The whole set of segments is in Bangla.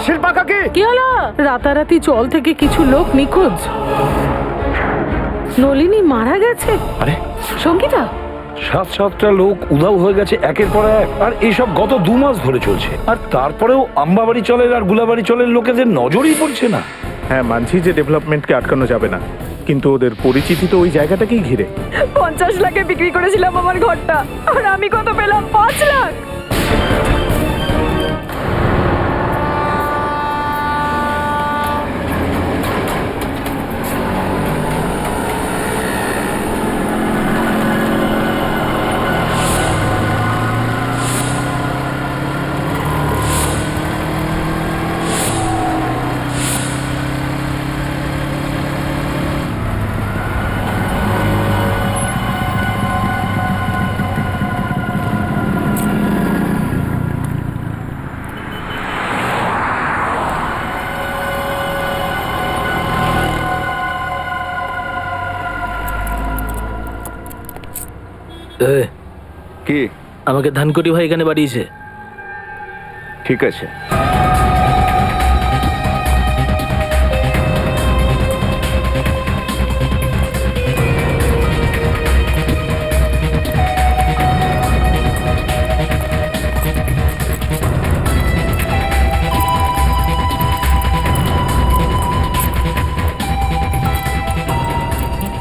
শিল্পা কাকি? কি হলো? রাতারাতি জল থেকে কিছু লোক নিখোঁজ। নলিনী মারা গেছে। আরে সঙ্গীতা, 7-7টা লোক উধাও হয়ে গেছে একের পর এক, আর এইসব গত 2 মাস ধরে চলছে। আর তারপরেও আম্বাবাড়ি চলের আর গুলাবাড়ি চলের লোকেদের নজরই পড়ছে না। হ্যাঁ, মানছি যে ডেভেলপমেন্টকে আটকানো যাবে না, কিন্তু ওদের পরিচিতি তো ওই জায়গাটাকেই ঘিরে। 50 লাখে বিক্রি করেছিলাম আমার ঘরটা, আর আমি কত পেলাম? 5 লাখ। কি? আমাকে ধানকুটি ভাই এখানে পাঠিয়েছে। ঠিক আছে।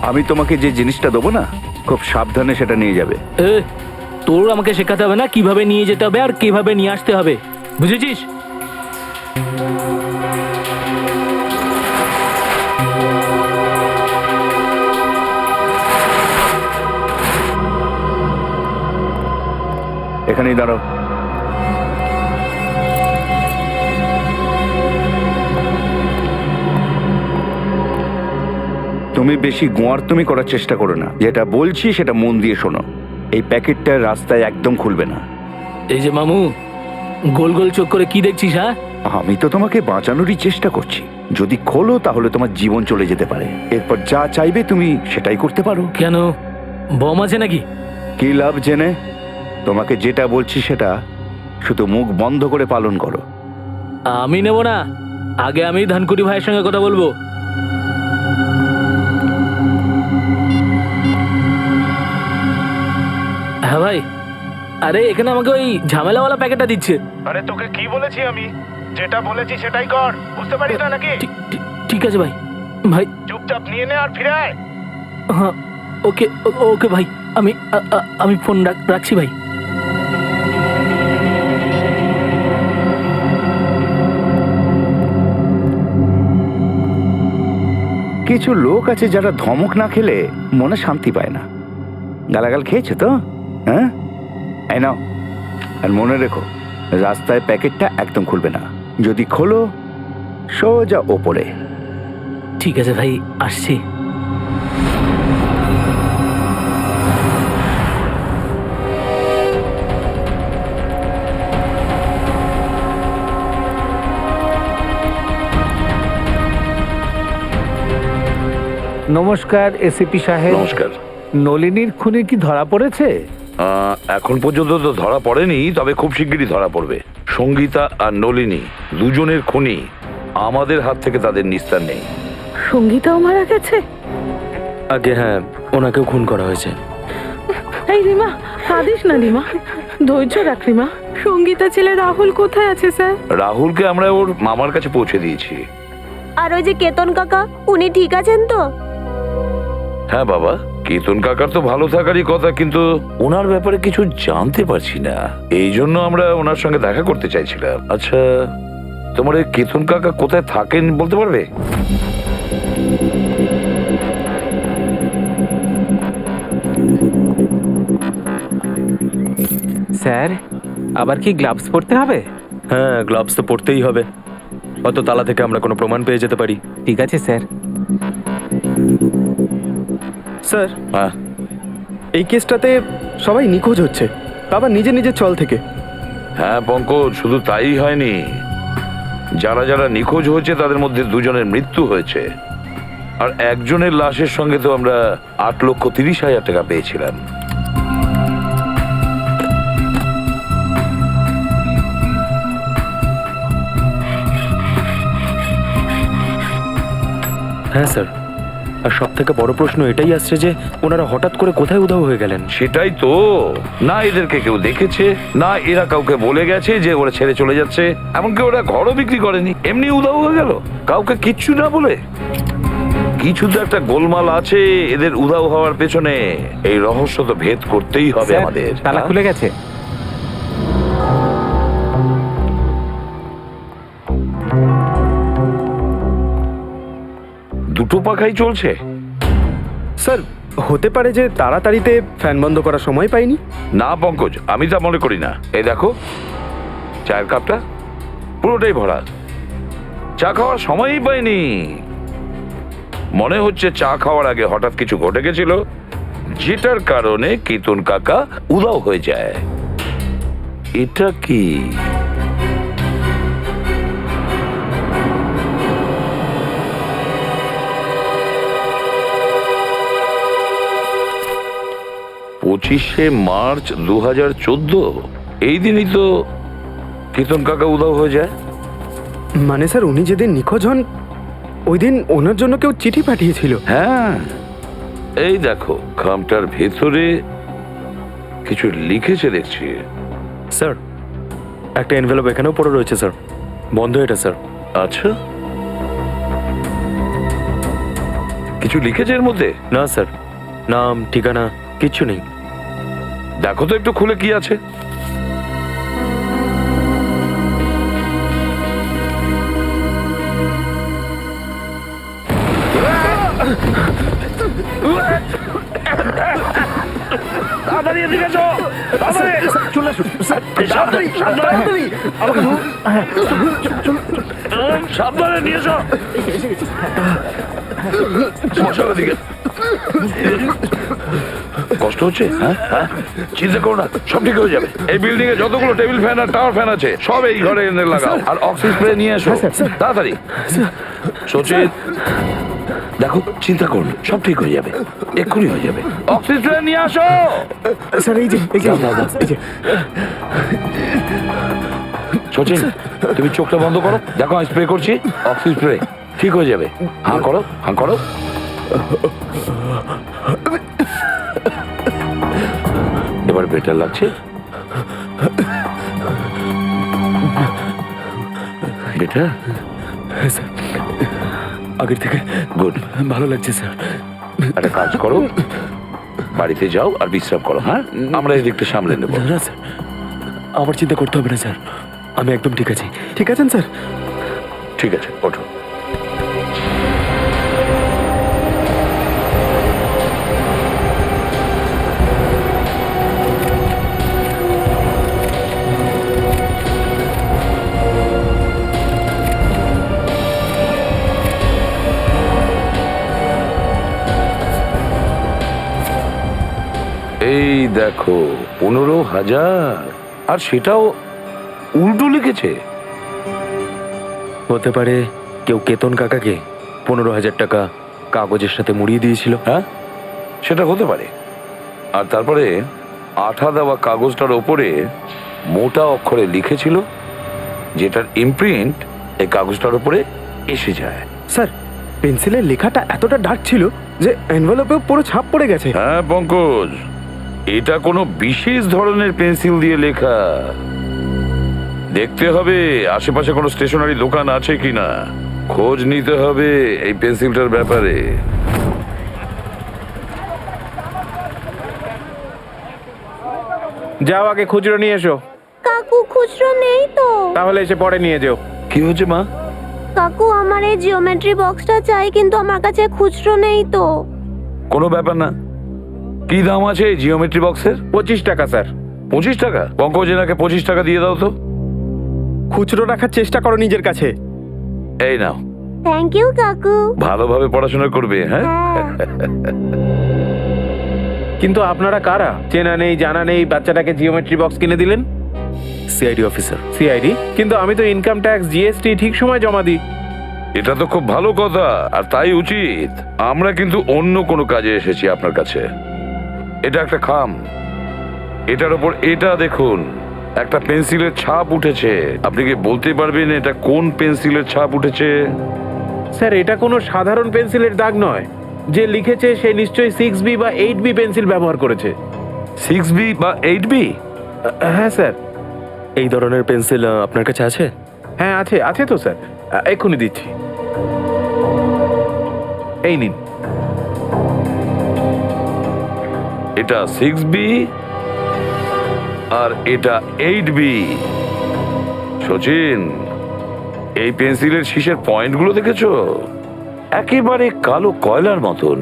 আমি তোমাকে যে জিনিসটা দেবো না, খুব সাবধানে সেটা নিয়ে যাবে। তোর আমাকে শেখাতে হবে না কিভাবে নিয়ে যেতে হবে আর কিভাবে নিয়ে আসতে হবে, বুঝেছিস? এখানেই দাঁড়াও। তুমি বেশি গোয়ার্তুমি করার চেষ্টা করো না। যেটা বলছি সেটা মন দিয়ে শোনো। এই প্যাকেটটা রাস্তায় একদম খুলবে না। এই যে মামু, গোল গোল চোখ করে কি দেখছিস? হ্যাঁ, আমি তো তোমাকে বাঁচানোরই চেষ্টা করছি। যদি খোলো তাহলে তোমার জীবন চলে যেতে পারে। এরপর যা চাইবে তুমি সেটাই করতে পারো। কেন, বম আছে নাকি? কি লাভ জেনে? তোমাকে যেটা বলছি সেটা শুধু মুখ বন্ধ করে পালন করো। আমি নেব না, আগে আমি ধানকুটি ভাইয়ের সঙ্গে কথা বলবো। হ্যাঁ ভাই, আরে এখানে আমাকে ওই ঝামেলাওয়ালা প্যাকেটটা দিচ্ছে। আরে তোকে কি বলেছি আমি? যেটা বলেছি সেটাই কর, বুঝতে পারিস না নাকি? ঠিক আছে ভাই। ভাই চুপচাপ নিয়ে নে আর ফিরে আয়। হ্যাঁ, ওকে ওকে ভাই, আমি ফোন রাখছি ভাই। কিছু লোক আছে যারা ধমক না খেলে মনে শান্তি পায় না। গালাগাল খেয়েছো তো? হ্যাঁ, এই নাও। আর মনে রেখো, রাস্তায় প্যাকেটটা একদম খুলবে না। যদি খোলো সোজা ওপরে। ঠিক আছে ভাই, আসছি। নমস্কার এসিপি সাহেব। নমস্কার। নলিনীর খুনি কি ধরা পড়েছে? এখন পর্যন্ত তো ধরা পড়েনি, তবে খুব শিগগিরই ধরা পড়বে। সঙ্গীতা আর নলিনী দুজনের খুনি। আমাদের হাত থেকে তাদের নিস্তার নেই। সঙ্গীতাও মারা গেছে? আগে হ্যাঁ, ওনাকেও খুন করা হয়েছে। এই রিমা, কাঁদিস না রিমা, ধৈর্য রাখ রিমা। সঙ্গীতা ছেলে রাহুল কোথায় আছে স্যার? রাহুলকে আমরা ওর মামার কাছে পৌঁছে দিয়েছি। আর ওই যে কেতন কাকা, উনি ঠিক আছেন তো? হ্যাঁ বাবা, কেতন কাকার তো ভালো থাকারই কথা, কিন্তু ওনার ব্যাপারে কিছু জানতে পারছি না। এই জন্য আমরা ওনার সঙ্গে দেখা করতে চাইছিলাম। আচ্ছা, তোমার এই কেতন কাকা কোথায় থাকেন বলতে পারবে? স্যার, আবার কি গ্লাভস পরতে হবে? হ্যাঁ, গ্লাভস তো পড়তেই হবে, হয়তো তালা থেকে আমরা কোনো প্রমাণ পেয়ে যেতে পারি। ঠিক আছে স্যার। স্যার, হ্যাঁ, এই কেসটাতে সবাই নিখোঁজ হচ্ছে, আবার নিজে নিজের চল থেকে। হ্যাঁ পঙ্কজ, শুধু তাই হয়নি, যারা যারা নিখোঁজ হয়েছে তাদের মধ্যে 2 জনের মৃত্যু হয়েছে। আর একজনের লাশের সঙ্গে তো আমরা 8,30,000 টাকা পেয়েছিলাম। হ্যাঁ স্যার, আর সব থেকে বড় প্রশ্ন এটাই আসছে যে ওনারা হঠাৎ করে কোথায় উধাও হয়ে গেলেন। সেটাই তো, না এদেরকে কেউ দেখেছে, না এরা কাউকে বলে গেছে যে ওরা ছেড়ে চলে যাচ্ছে। এমনকি ওরা ঘরও বিক্রি করেনি, এমনি উধাও হয়ে গেল কাউকে কিচ্ছু না বলে। কিছু তো একটা গোলমাল আছে এদের উধাও হওয়ার পেছনে। এই রহস্য তো ভেদ করতেই হবে স্যার, আমাদের। তালা খুলে গেছে। দুটো পাখাই চলছে। স্যার, হতে পারে যে তাড়াতাড়িতে ফ্যান বন্ধ করার সময় পাইনি। না পঙ্কজ, আমি তা মনে করি না। এই দেখো, চায়ের কাপটা পুরোটাই ভরা, চা খাওয়ার সময়ই পাইনি। মনে হচ্ছে চা খাওয়ার আগে হঠাৎ কিছু ঘটে গেছিল, যেটার কারণে কিতুন কাকা উধাও হয়ে যায়। এটা কি? পঁচিশে মার্চ 2014, এই দিনই তো কিতন কাকা উধাও হয়ে যায়। মানে স্যার, উনি যেদিন নিখোঁজ হন ওই দিন ওনার জন্য কেউ চিঠি পাঠিয়েছিল। হ্যাঁ, এই দেখো খামটার ভেতরে কিছু লিখেছে দেখছি। স্যার, একটা এনভেলপ এখানেও পড়ে রয়েছে স্যার, বন্ধ এটা স্যার। আচ্ছা, কিছু লিখেছে এর মধ্যে? না স্যার, নাম ঠিকানা কিচ্ছু নেই। দেখো তো একটু খুলে কি আছে। তাড়াতাড়ি এদিকে এসো, তাড়াতাড়ি। সাবধানে, সাবধানে। সাবধানে নিয়ে এসো। মশার দিকে কষ্ট হচ্ছে? হ্যাঁ হ্যাঁ, চিন্তা করো না, সব ঠিক হয়ে যাবে। এই বিল্ডিং এ যতগুলো table fan R tower fan আছে সব এই ঘরে এনে লাগাও, আর অক্সিজেন স্প্রে নিয়ে এসো তাড়াতাড়ি। সচিন, দেখো চিন্তা করো না, সব ঠিক হয়ে যাবে, এক্ষুনি হয়ে যাবে। অক্সিজেন স্প্রে নিয়ে আসো। স্যার, এই যে এই যে সচিন, তুমি চোখটা বন্ধ করো, দেখো আমি স্প্রে করছি, অক্সিজেন স্প্রে ঠিক হয়ে যাবে। হাঁ করো, হাঁ করো। এবার বেটার লাগছে? বেটার? আগের থেকে গুড, ভালো লাগছে স্যার। একটা কাজ করো, বাড়িতে যাও আর বিশ্রাম করো। হ্যাঁ, আমরা এই দিকটা সামলে নেবো। না স্যার, আমার চিন্তা করতে হবে না স্যার, আমি একদম ঠিক আছি। ঠিক আছেন স্যার? ঠিক আছে, ওঠো। এই দেখো 15,000, আর সেটাও উল্টো লিখেছে। হতে পারে কেউ কেতন কাকাকে 15,000 টাকা কাগজের সাথে মুড়িয়ে দিয়েছিল। হ্যাঁ, সেটা হতে পারে। আর তারপরে আঠা দেওয়া কাগজটার ওপরে মোটা অক্ষরে লিখেছিল, যেটার ইমপ্রিন্ট এই কাগজটার উপরে এসে যায়। স্যার, পেন্সিলের লেখাটা এতটা ডার্ক ছিল যে এনভেলপেও পুরো ছাপ পড়ে গেছে। হ্যাঁ পঙ্কজ, এটা কোনো বিশেষ ধরনের পেন্সিল দিয়ে লেখা। দেখতে হবে আশেপাশে কোনো স্টেশনারি দোকান আছে কিনা, খোঁজ নিতে হবে এই পেন্সিলটার ব্যাপারে। যাও, আগে খুচরো নিয়ে এসো। কাকু, খুচরো নেই তো। তাহলে এসে পরে নিয়ে যেও। কি হচ্ছে মা? কাকু, আমার এই জিওমেট্রি বক্সটা চাই, কিন্তু আমার কাছে খুচরো নেই তো। কোনো ব্যাপার না। কি দাম আছে এই জিওমেট্রি বক্সের? 25 টাকা স্যার। 25 টাকা? পঙ্কজ, এনাকে 25 টাকা দিয়ে দাও তো। খুচরো রাখার চেষ্টা করো নিজের কাছে। এই নাও। থ্যাংক ইউ কাকু। ভালোভাবে পড়াশোনা করবে। হ্যাঁ, কিন্তু আপনারা কারা? চেনা নেই জানা নেই, বাচ্চাটাকে জিওমেট্রি বক্স কিনে দিলেন। CID officer. সিআইডি? কিন্তু আমি তো ইনকাম ট্যাক্স, জিএসটি ঠিক সময় জমা দিই। এটা তো খুব ভালো কথা, আর তাই উচিত। আমরা কিন্তু অন্য কোনো কাজে এসেছি আপনার কাছে। এটা একটা খাম, এটার উপর এটা দেখুন, একটা পেন্সিলের ছাপ উঠেছে। আপনি কি বলতে পারবেন এটা কোন পেন্সিলের ছাপ উঠেছে? স্যার এটা কোনো সাধারণ পেন্সিলের দাগ নয়। যে লিখেছে সে নিশ্চয়ই 6B বা 8B পেন্সিল ব্যবহার করেছে। 6B বা 8B? হ্যাঁ স্যার। এই ধরনের পেন্সিল আপনার কাছে আছে? হ্যাঁ আছে, আছে তো স্যার, এক্ষুনি দিচ্ছি। এই নিন। এটা 6B আর এটা 8B। সচিন, এই পেন্সিলের শীষের পয়েন্টগুলো দেখেছো? একেবারে কালো কয়লার মতন।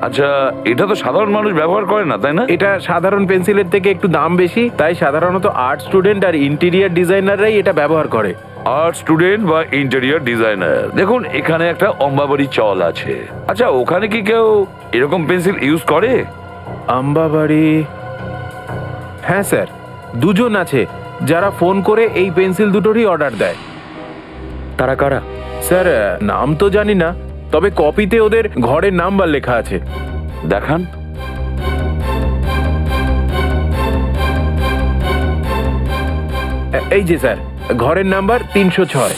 আচ্ছা, এটা তো সাধারণ মানুষ ব্যবহার করে না, তাই না? এটা সাধারণ পেন্সিলের থেকে একটু দাম বেশি, তাই সাধারণত আর্ট স্টুডেন্ট আর ইন্টেরিয়ার ডিজাইনাররাই এটা ব্যবহার করে। আর্ট স্টুডেন্ট বা ইন্টেরিয়র ডিজাইনার। দেখুন, এখানে একটা অম্বাবাড়ি চল আছে। আচ্ছা, ওখানে কি কেউ এরকম পেন্সিল ইউজ করে? আম্বাবাড়ি? হ্যাঁ স্যার, দুজন আছে যারা ফোন করে এই পেন্সিল দুটোরই অর্ডার দেয়। তারা কারা? স্যার নাম তো জানি না, তবে কপিতে ওদের ঘরের নাম্বার লেখা আছে। দেখান। এই যে স্যার, ঘরের নাম্বার 306।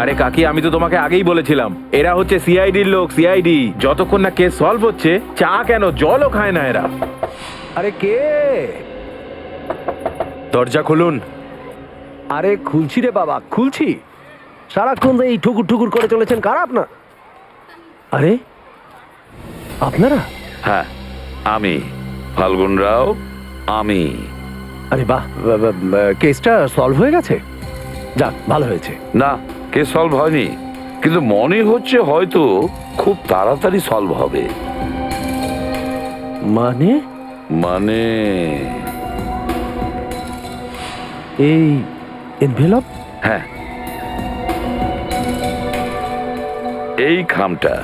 আরে কাকি, আমি তো তোমাকে আগেই বলেছিলাম এরা হচ্ছে সিআইডির লোক। সিআইডি যতক্ষণ না কেস সলভ হচ্ছে, চা কেন জলও খায় না এরা। আরে কে? দরজা খুলুন। আরে খুলছি রে বাবা, খুলছি। সারাক্ষণ তো এই ঠুকুর ঠুকুর করে চলেছেন, কারা আপনার? আরে আপনারা? হ্যাঁ, আমি ফাল্গুন রাও। আমি। আরে বাহ, কেসটা সলভ হয়ে গেছে? যাক, ভালো হয়েছে। না, কেস সলভ হয়নি, কিন্তু মনে হচ্ছে হয়তো খুব তাড়াতাড়ি সলভ হবে। মানে? মানে এই এনভেলপ? হ্যাঁ, এই খামটা,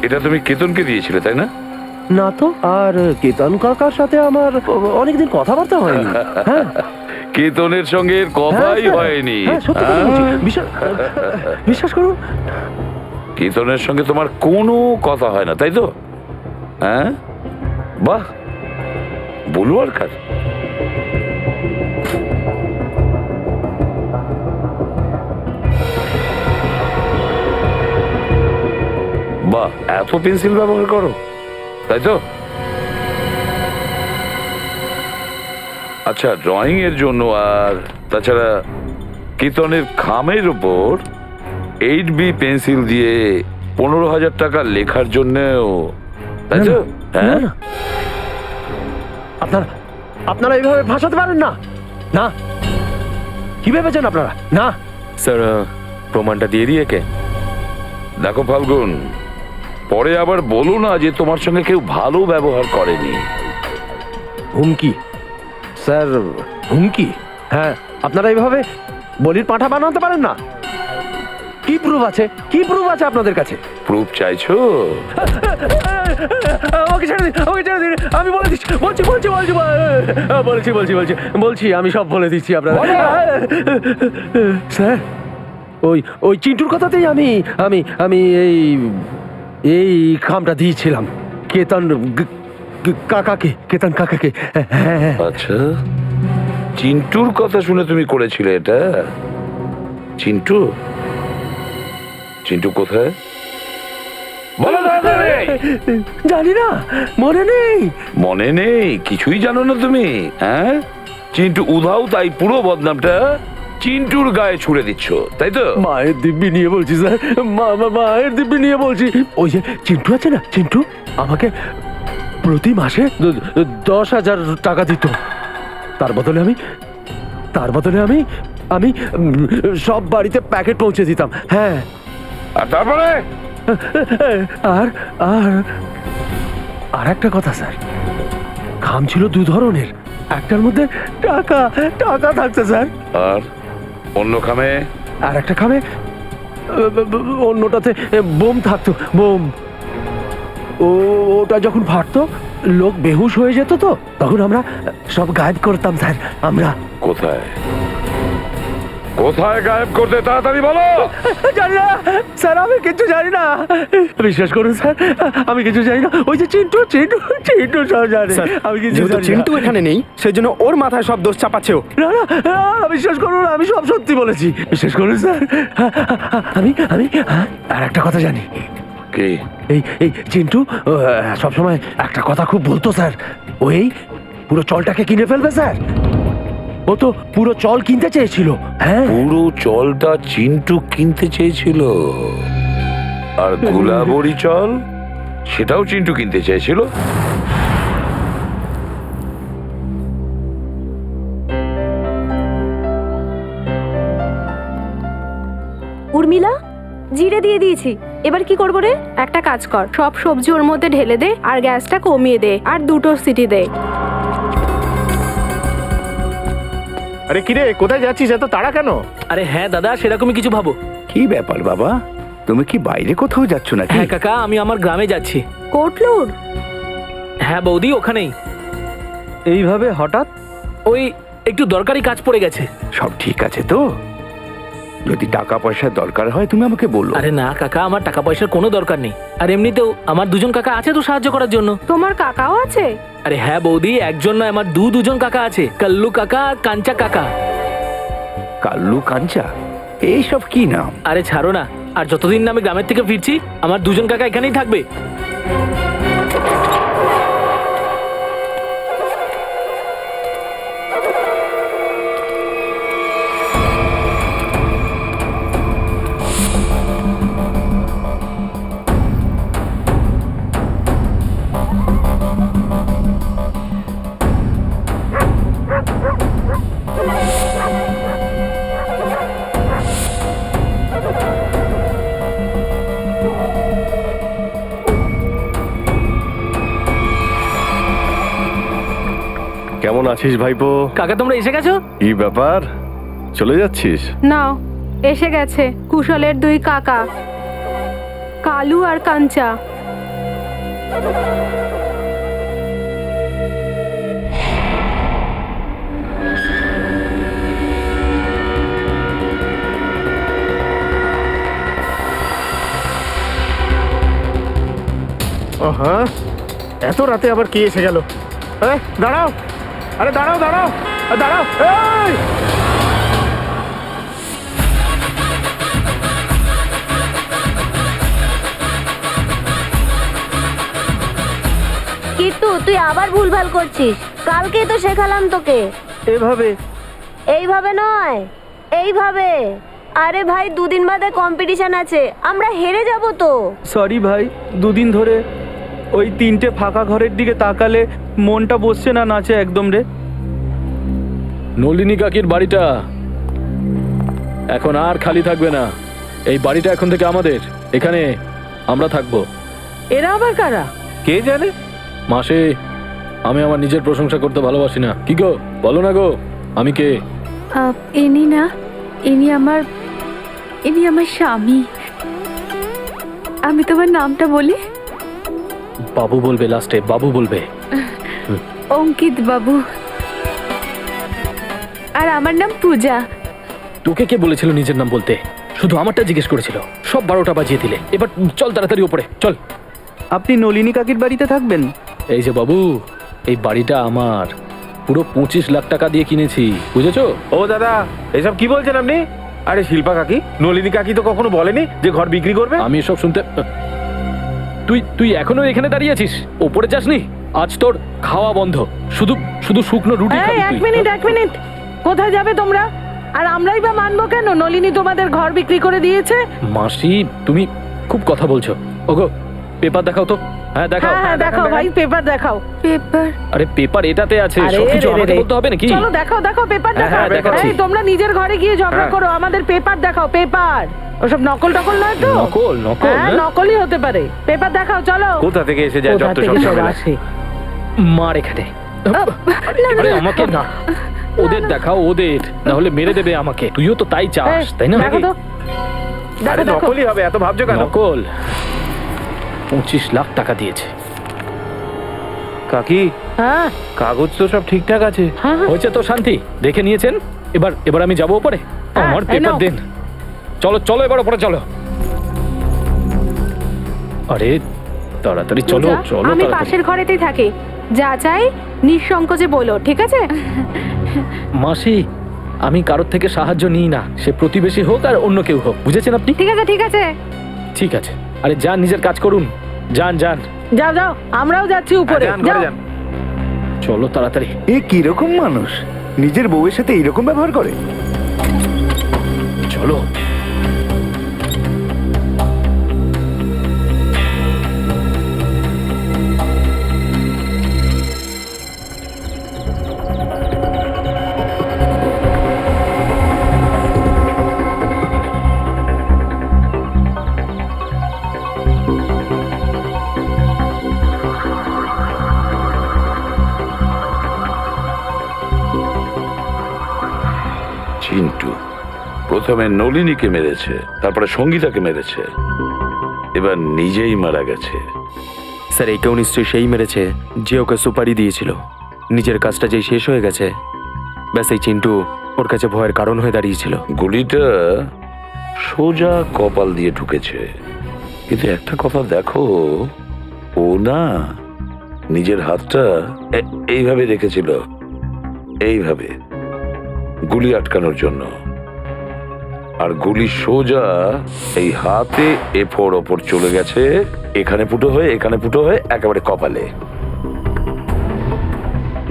এটা তুমি কেতনকে দিয়েছিলে, তাই না? না তো। আর কেতন কাকার সাথে আমার অনেকদিন কথাবার্তা হয়নি। হ্যাঁ, কেতনের সঙ্গে এর কথাই হ্যাঁ, হয়নি। হ্যাঁ, সত্যি কথা বলছি। বিশ্বাস করুন। কেতনের সঙ্গে তোমার কোনো কথা হয় না, তাই তো? হ্যাঁ, বাহ, বলু আর কার। বাহ, এত পেন্সিল ব্যবহার করো, তাই তো? আচ্ছা, ড্রয়িং এর জন্য আর তাছাড়া কেতনের খামের উপর 8B পেন্সিল দিয়ে 15,000 টাকা লেখার জন্যও, তাই তো? হ্যাঁ, আপনারা এইভাবে ভাসাতে পারেন না। না, কি ভেবেছেন আপনারা? না স্যার, প্রমাণটা দিয়ে দিয়ে কে? দেখো ফাল্গুন, পরে আবার বলো না যে তোমার সঙ্গে কেউ ভালো ব্যবহার করেনি। হুমকি? স্যার, হুমকি? হ্যাঁ, আপনারা এইভাবে বলির পাঁঠা বানাতে পারেন না। কি প্রুফ আছে? কি প্রুফ আছে আপনাদের কাছে? প্রুফ চাইছো? আমাকে ছেড়ে দিন, আমাকে ছেড়ে দিন। আমি বলে দিচ্ছি, বলছি, আমি সব বলে দিচ্ছি আপনাদের। স্যার, ওই চিন্টুর কথাতেই আমি এই খামটা দিয়েছিলাম কেতন কাকাকে। আচ্ছা, চিন্টুর কথা শুনে তুমি করেছিলে এটা? চিন্টু? চিন্টু কোথায়? বলো তাড়াতাড়ি। জানি না, মনে নেই। মনে নেই? কিছুই জানো না তুমি? হ্যাঁ, চিন্টু উধাও, তাই পুরো বদনামটা চিন্টুর গায়ে ছুড়ে দিচ্ছ, তাই তো? মায়ের দিব্যি নিয়ে বলছি স্যার, মায়ের দিব্যি নিয়ে বলছি। ওই যে চিন্টু আছে না, চিন্টু আমাকে প্রতি মাসে 10,000 টাকা দিত। তার বদলে আমি সব বাড়িতে প্যাকেট পৌঁছে দিতাম। হ্যাঁ, আর তারপরে? আর একটা কথা স্যার, খাম ছিল 2 ধরনের। একটার মধ্যে টাকা থাকতো স্যার, আর অন্য খামে? আর একটা খামে অন্যটাতে বোম থাকতো। বোম, ওটা যখন ফাটতো লোক বেহুশ হয়ে যেত, তো তখন আমরা সব গায়েব করতাম স্যার। আমরা কোথায়? কোথায় গায়েব করতে তাড়াতাড়ি বলো। জানি না স্যার, আমি কিছু জানি না। বিশ্বাস করুন স্যার, আমি কিছু জানি না। ওই যে চিন্টু চিন্টু চিন্টু সব জানে। আমি কিছু জানি না। চিন্টু এখানে নেই, সেই জন্য ওর মাথায় সব দোষ চাপাচ্ছে ও। না না না, বিশ্বাস করুন, আমি সব সত্যি বলেছি। বিশ্বাস করুন স্যার, আমি আমি আর একটা কথা জানি। কি? এই এই চিন্টু সবসময় একটা কথা খুব বলতো স্যার, ওই পুরো চলটাকে কিনে ফেলবে স্যার। ও তো পুরো চল কিনতে চেয়েছিল। হ্যাঁ, পুরো চলটা চিন্টু কিনতে চেয়েছিল, আর গোলাবরি চল সেটাও চিন্টু কিনতে চেয়েছিল। উর্মিলা, জিরে দিয়ে দিয়েছি, এবার কি করবো রে? একটা কাজ কর, সব সবজি ওর মধ্যে ঢেলে দে আর গ্যাসটা কমিয়ে দে আর 2টো সিটি দে। আরে কিরে, কোথায় যাচ্ছিস? এত তাড়া কেন? আরে হ্যাঁ দাদা, সেরকমই কিছু ভাবো। কি ব্যাপার বাবা, তুমি কি বাইরে কোথাও যাচ্ছ নাকি? হ্যাঁ কাকা, আমি আমার গ্রামে যাচ্ছি। কোটলুর? হ্যাঁ বৌদি, ওখানেই। এইভাবে হঠাৎ? ওই একটু দরকারি কাজ পড়ে গেছে। সব ঠিক আছে তো? যদি টাকা পয়সার দরকার হয় তুমি আমাকে বলো। আরে না কাকা, আমার টাকা পয়সার কোনো দরকার নেই। আর এমনিতেও আমার 2জন কাকা আছে তো সাহায্য করার জন্য। তোমার কাকাও আছে? আরে হ্যাঁ বৌদি, একজন নয়, আমার দুজন কাকা আছে, কাল্লু কাকা আর কাঞ্চা কাকা। কাল্লু কাঞ্চা এইসব কি নাম? আরে ছাড়ো না, আর যতদিন না আমি গ্রামের থেকে ফিরছি আমার 2জন কাকা এখানেই থাকবে। কেমন আছিস ভাইপো? কাকা তোমরা এসে গেছো? কি ব্যাপার, চলে যাচ্ছিস? নাও, এসে গেছে কুশলের 2 কাকা, কালু আর কাঞ্চা। হ্যাঁ, এত রাতে আবার কে এসে গেল? দাঁড়াও, আরে দাঁড়াও দাঁড়াও দাঁড়াও। এই! কিন্তু তুই আবার ভুলভাল করছিস। কালকেই তো শেখালাম তোকে। এভাবে? এইভাবে নয়, এইভাবে। আরে ভাই, 2 দিন বাদে কম্পিটিশন আছে, আমরা হেরে যাব তো। সরি ভাই, 2 দিন ধরে ওই 3টে ফাঁকা ঘরের দিকে তাকালে মনটা বসছে না নাচে একদম রে। নলিনী কাকির বাড়িটা এখন আর খালি থাকবে না। এই বাড়িটা এখন থেকে আমাদের, এখানে আমরা থাকবো। এরা আবার কারা? কে জানে? মাসে, আমি আমার নিজের প্রশংসা করতে ভালোবাসি না। কি গো, বলো না গো, আমি কে? ইনি না, ইনি আমার স্বামী। আমি তোমার নামটা বলি? বাবু বলবে, লাস্টে বাবু বলবে। অঙ্কিত বাবু। আর আমার নাম পূজা। তোকে কে বলেছিল নিজের নাম বলতে? শুধু আমারটা জিজ্ঞেস করেছিল। সব 12টা বাজিয়ে দিলে। এবার চল তাড়াতাড়ি উপরে চল। আপনি নলিনী কাকির বাড়িতে থাকবেন? এই যে বাবু, এই বাড়িটা আমার, পুরো 25 লাখ টাকা দিয়ে কিনেছি, বুঝেছো? ও দাদা, এসব কি বলছেন আপনি? আরে শিল্পা কাকি, নলিনী কাকি তো কখনো বলেনি যে ঘর বিক্রি করবে। আমি এসব শুনতে... তুই এখনো এখানে দাঁড়িয়ে আছিস? ওপরে যাসনি? আজ তোর খাওয়া বন্ধ, শুধু শুধু শুকনো রুটি খাবি এক তুই। মিনিট, কোথায় যাবে তোমরা? আর আমরাই বা মানবো কেন? নলিনী তোমাদের ঘর বিক্রি করে দিয়েছে। মাসি, তুমি খুব কথা বলছো। ওগো, পেপার দেখাও তো। হ্যাঁ দেখাও। হ্যাঁ দেখাও ভাই, পেপার দেখাও। পেপার? আরে পেপার এটাতে আছে, আরে সবকিছু রে, আমাকে রে। বলতে হবে নাকি? চলো দেখাও পেপার হ্যাঁ, দেখাও। দেখাচ্ছি। এই তোমরা নিজের ঘরে গিয়ে ঝগড়া হ্যাঁ। করো, আমাদের পেপার দেখাও, পেপার। ওসব নকল নয় তো? নকল? হ্যাঁ, হ্যাঁ? নকলই হতে পারে। পেপার দেখাও, চলো। কোথা থেকে এসে যায় কোথা যত থেকে সব সব ঝামেলা। আসে? মার এখানে। আরে আমাকে না, ওদের দেখাও, ওদের, না হলে মেরে দেবে আমাকে। তুইও তো তাই চাস, তাই না? দেখো তো, আরে দেখো দেখো। নকলই হবে, এত ভাবছো কেন? নকল। 25 লাখ টাকা দিয়েছে। কাকি, হ্যাঁ কাগজ তো সব ঠিকঠাক আছে। হ্যাঁ হয়েছে তো শান্তি? দেখে নিয়েছেন? এবার আমি যাবো উপরে। আমার এই পেপার নাও। দেন। চলো চলো এবার ওপরে চলো। আরে তাড়াতাড়ি চলো পূজা, চলো আমি তাড়াতাড়ি। পাশের ঘরেতেই থাকি, যা চাই নিঃসংকোচে বলো, ঠিক আছে? মাসি, আমি কারোর থেকে সাহায্য নিই না, সে প্রতিবেশী হোক আর অন্য কেউ হোক, বুঝেছেন আপনি? ঠিক আছে ঠিক আছে, ঠিক আছে। আরে যান, নিজের কাজ করুন, যান যান। যাও যাও, আমরাও যাচ্ছি উপরে। যান, ঘরে যাও। যান। চলো তাড়াতাড়ি। এ কিরকম মানুষ, নিজের বউয়ের সাথে এইরকম ব্যবহার করে? চলো। চিন্টু প্রথমে নলিনীকে মেরেছে, তারপরে সঙ্গীতাকে মেরেছে, এবার নিজেই মারা গেছে। স্যার একেও নিশ্চয়ই সেই মেরেছে যে ওকে সুপারি দিয়েছিল। নিজের কাজটা যেই শেষ হয়ে গেছে, ব্যাস এই চিন্টু ওর কাছে ভয়ের কারণ হয়ে দাঁড়িয়েছিল। গুলিটা সোজা কপাল দিয়ে ঢুকেছে, কিন্তু একটা কথা দেখো, ও না নিজের হাতটা এইভাবে রেখেছিল, এইভাবে গুলি আটকানোর জন্য, আর গুলি সোজা এই হাতে এফোর ওপর চলে গেছে, এখানে ফুটো হয়ে এখানে ফুটো হয়ে একেবারে কপালে।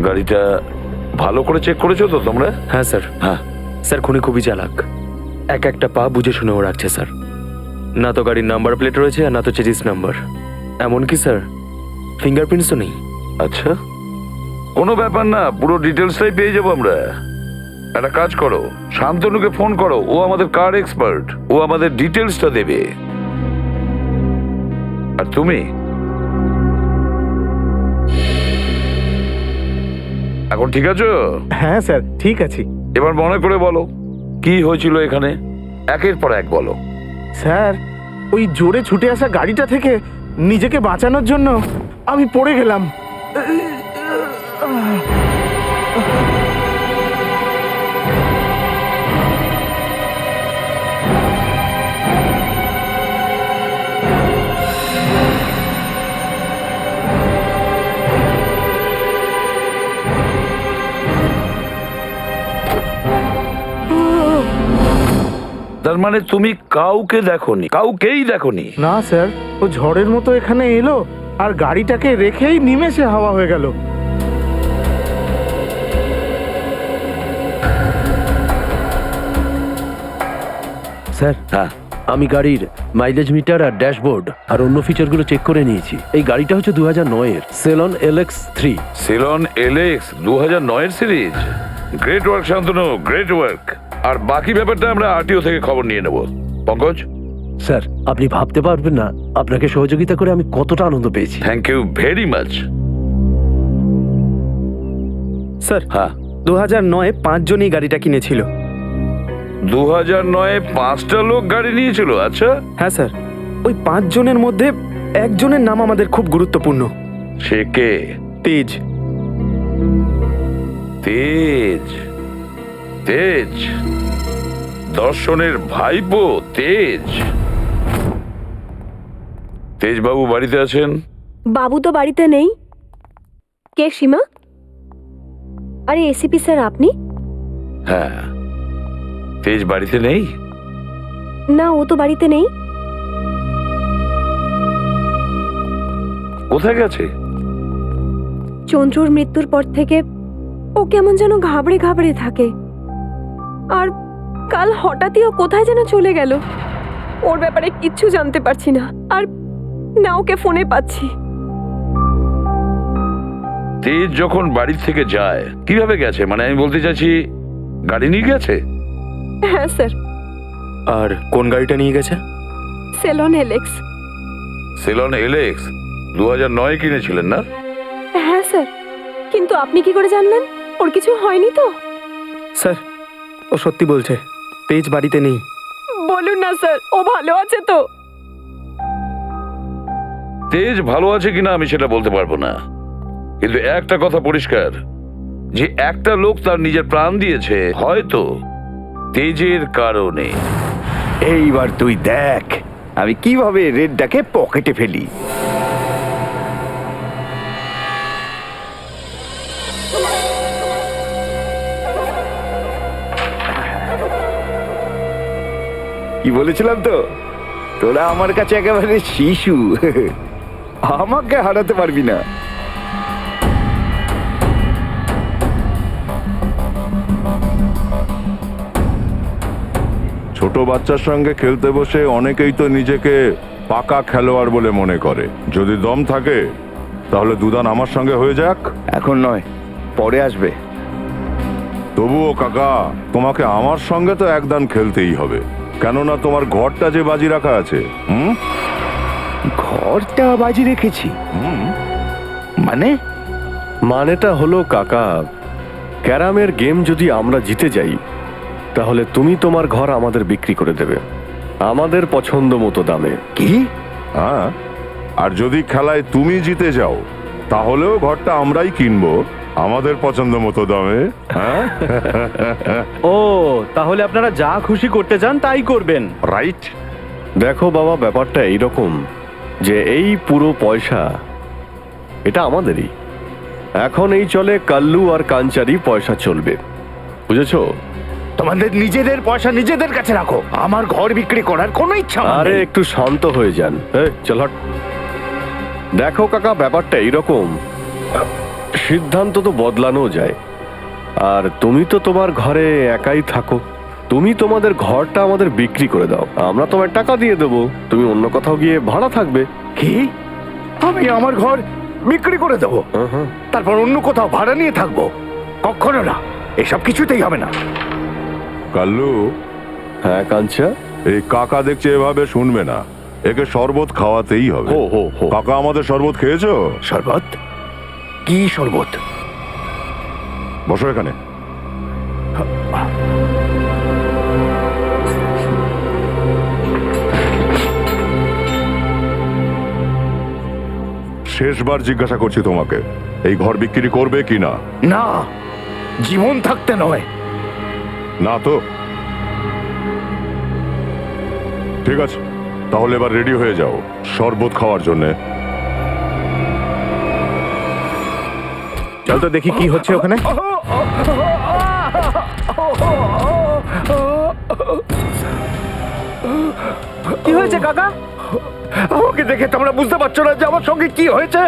গাড়িটা ভালো করে চেক করেছো তো তোমরা? হ্যাঁ স্যার। হ্যাঁ, স্যার খুনি খুবই চালাক, এক একটা পা বুঝে শুনেও রাখছে স্যার। না তো গাড়ির নাম্বার প্লেট রয়েছে আর না তো চেজিস নাম্বার, এমনকি স্যার ফিঙ্গারপ্রিন্টসও নেই। আচ্ছা, কোনো ব্যাপার না, পুরো ডিটেলসটাই পেয়ে যাবো আমরা। একটা কাজ করো, শান্তনুকে ফোন করো, ও আমাদের কার এক্সপার্ট, ও আমাদের ডিটেলসটা দেবে। আর তুমি এখন ঠিক আছো? হ্যাঁ স্যার, ঠিক আছি। এবার মনে করে বলো কি হয়েছিল এখানে, একের পর এক বলো। স্যার, ওই জোরে ছুটে আসা গাড়িটা থেকে নিজেকে বাঁচানোর জন্য আমি পড়ে গেলাম। তার মানে তুমি কাউকে দেখোনি, কাউকেই দেখোনি? না স্যার, ও ঝড়ের মতো এখানে এলো আর গাড়িটাকে রেখেই নিমেষে হাওয়া হয়ে গেল। স্যার, হ্যাঁ, আমি গাড়ির মাইলেজ মিটার আর ড্যাশবোর্ড আর অন্য ফিচারগুলো চেক করে নিয়েছি। এই গাড়িটা হচ্ছে 2009-এর সেলন LX3। সিলন LX 2009 series. Great work Shantanu, great work. আর বাকি ব্যাপারটা আমরা আরটিও থেকে খবর নিয়ে নেব। পঙ্কজ, স্যার, আপনি ভাবতে পারবেন না আপনাকে সহযোগিতা করে আমি কতটা আনন্দ পেয়েছি। Thank you very much. Sir হ্যাঁ, 2009-এ 5 জনই গাড়িটা কিনেছিল। 2009-এ 5টা লোক গাড়ি নিয়েছিল? আচ্ছা, হ্যাঁ স্যার, ওই 5 জনের মধ্যে একজনের নাম আমাদের খুব গুরুত্বপূর্ণ। সে কে? তেজ। তেজ? তেজ দর্শনের ভাইপো তেজ? তেজ বাবু বাড়িতে আছেন? বাবু তো বাড়িতে নেই। কে সীমা? আরে এসিপি স্যার, আপনি? হ্যাঁ, তেজ বাড়িতে নেই? না, ও তো বাড়িতে নেই। কোথায় গেছে? চন্দ্রুর মৃত্যুর পর থেকে ও কেমন যেন ঘাবড়ে ঘাবড়ে থাকে, আর কাল হঠাৎই ও কোথায় যেন চলে গেল। ওর ব্যাপারে কিচ্ছু জানতে পারছি না, আর না ওকে ফোনে পাচ্ছি। তেজ যখন বাড়ি থেকে যায় কিভাবে গেছে, মানে আমি বলতে চাইছি গাড়ি নিয়ে গেছে? হ্যাঁ স্যার। আর কোন গাড়িটা নিয়ে গেছে? Salon LX। সেলন এলএক্স 2009 কিনেছিলেন না? হ্যাঁ স্যার, কিন্তু আপনি কি করে জানলেন? ওর কিছু হয়নি তো? স্যার, ও সত্যি বলছে, তেজ বাড়িতে নেই। বলুন না স্যার, ও ভালো আছে তো? তেজ ভালো আছে কিনা আমি সেটা বলতে পারবো না, কিন্তু একটা কথা পরিষ্কার, যে একটা লোক তার নিজের প্রাণ দিয়েছে, হয়তো তেজের কারণে। এইবার তুই দেখ আমি কিভাবে রেডটাকে পকেটে ফেলি। কি বলেছিলাম তো, তোরা আমার কাছে একেবারে শিশু, আমাকে হারাতে পারবি না। ছোট বাচ্চার সঙ্গে খেলতে বসে অনেকেই তো নিজেকে পাকা খেলোয়াড় বলে মনে করে। যদি দম থাকে তাহলে দুদান আমার সঙ্গে হয়ে যাক। এখন নয়, পরে আসবে। তবুও কাকা, তোমাকে আমার সঙ্গে তো একদান খেলতেই হবে, কেননা তোমার ঘরটা যে বাজি রাখা আছে। ঘরটা বাজি রেখেছি মানে? মানেটা হলো কাকা, ক্যারামের গেম যদি আমরা জিতে যাই তাহলে তুমি তোমার ঘর আমাদের বিক্রি করে দেবে আমাদের পছন্দ মতো দামে। কি? হ্যাঁ, আর যদি খেলায় তুমি জিতে যাও তাহলেও ঘরটা আমরাই কিনবো আমাদের পছন্দ মতো দামে। হ্যাঁ, ও তাহলে আপনারা যা খুশি করতে চান তাই করবেন, রাইট? দেখো বাবা, ব্যাপারটা এইরকম যে এই পুরো পয়সা এটা আমাদেরই। এখন এই চলে কাল্লু আর কাঞ্চারি পয়সা চলবে, বুঝেছো? তোমাদের নিজেদের পয়সা নিজেদের কাছে রাখো, আমার ঘর বিক্রি করার কোনো ইচ্ছা আমার আরে নেই। একটু শান্ত হয়ে যান। চল হট। দেখো কাকা, ব্যাপারটা এইরকম, সিদ্ধান্ত তো বদলানো যায়। আর তুমি তো তোমার ঘরে একাই থাকো, তুমি তোমাদের ঘরটা আমাদের বিক্রি করে দাও, আমরা তোমার টাকা দিয়ে দেবো, তুমি অন্য কোথাও গিয়ে ভাড়া থাকবে। কি? আমি আমার ঘর বিক্রি করে দেবো, তারপর অন্য কোথাও ভাড়া নিয়ে থাকবো? কখনো না, এসব কিছুতেই হবে না। কাল্লু। হ্যাঁ কাঞ্চা? এই কাকা দেখছে এভাবে শুনবে না, একে শরবত খাওয়াতেই হবে। কাকা, আমাদের শরবত খেয়েছো? শরবত? কি শরবত? বসো এখানে। শেষবার জিজ্ঞাসা করছি তোমাকে, এই ঘর বিক্রি করবে কি না? না, জীবন থাকতে নয়। না তো? ঠিক আছে, তাহলে এবার রেডি হয়ে যাও শরবত খাওয়ার জন্যে। চল তো দেখি কি হচ্ছে ওখানে। কি হয়েছে কাকা? আমাকে দেখে তোমরা বুঝতে পারছো না যে আমার সঙ্গে কি হয়েছে?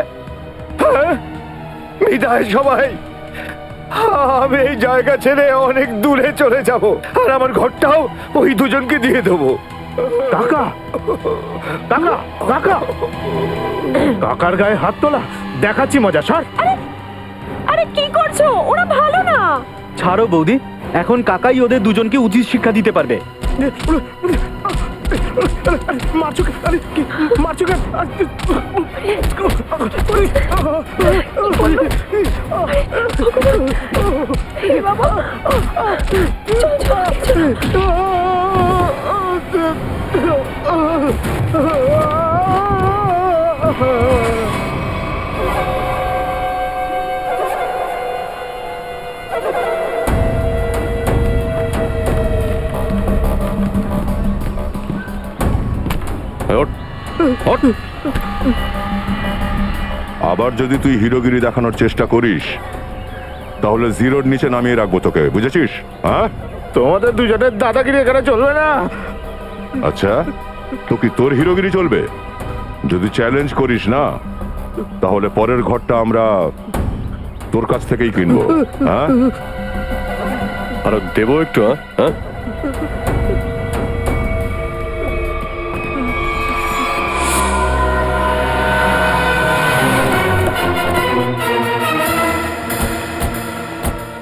বিদায় সবাই, আমি এই জায়গা ছেড়ে অনেক দূরে চলে যাব, আর আমার ঘরটাও ওই দুজনকে দিয়ে দেবো। কাকা, কাকা, কাকা, কাকার গায়ে হাত তোলা, দেখাচ্ছি মজা। সর। আরে কি করছো? ওরা ভালো না। ছাড়ো বৌদি, এখন কাকাই ওদের দুজনকে উচিত শিক্ষা দিতে পারবে। মারছো কেন? আরে কি মারছো কেন? বাবা, আবার যদি তুই হিরোগিরি দেখানোর চেষ্টা করিস তাহলে জিরোর নিচে নামিয়ে রাখবো তোকে, বুঝেছিস? হ্যাঁ, তোমাদের দুজনের দাদাগিরি এখানে চলবে না। আচ্ছা, তো কি তোর হিরোগিরি চলবে? যদি চ্যালেঞ্জ করিস না তাহলে পরের ঘরটা আমরা তোর কাছ থেকেই কিনবো। হ্যাঁ, আর দেবো একটু। হ্যাঁ,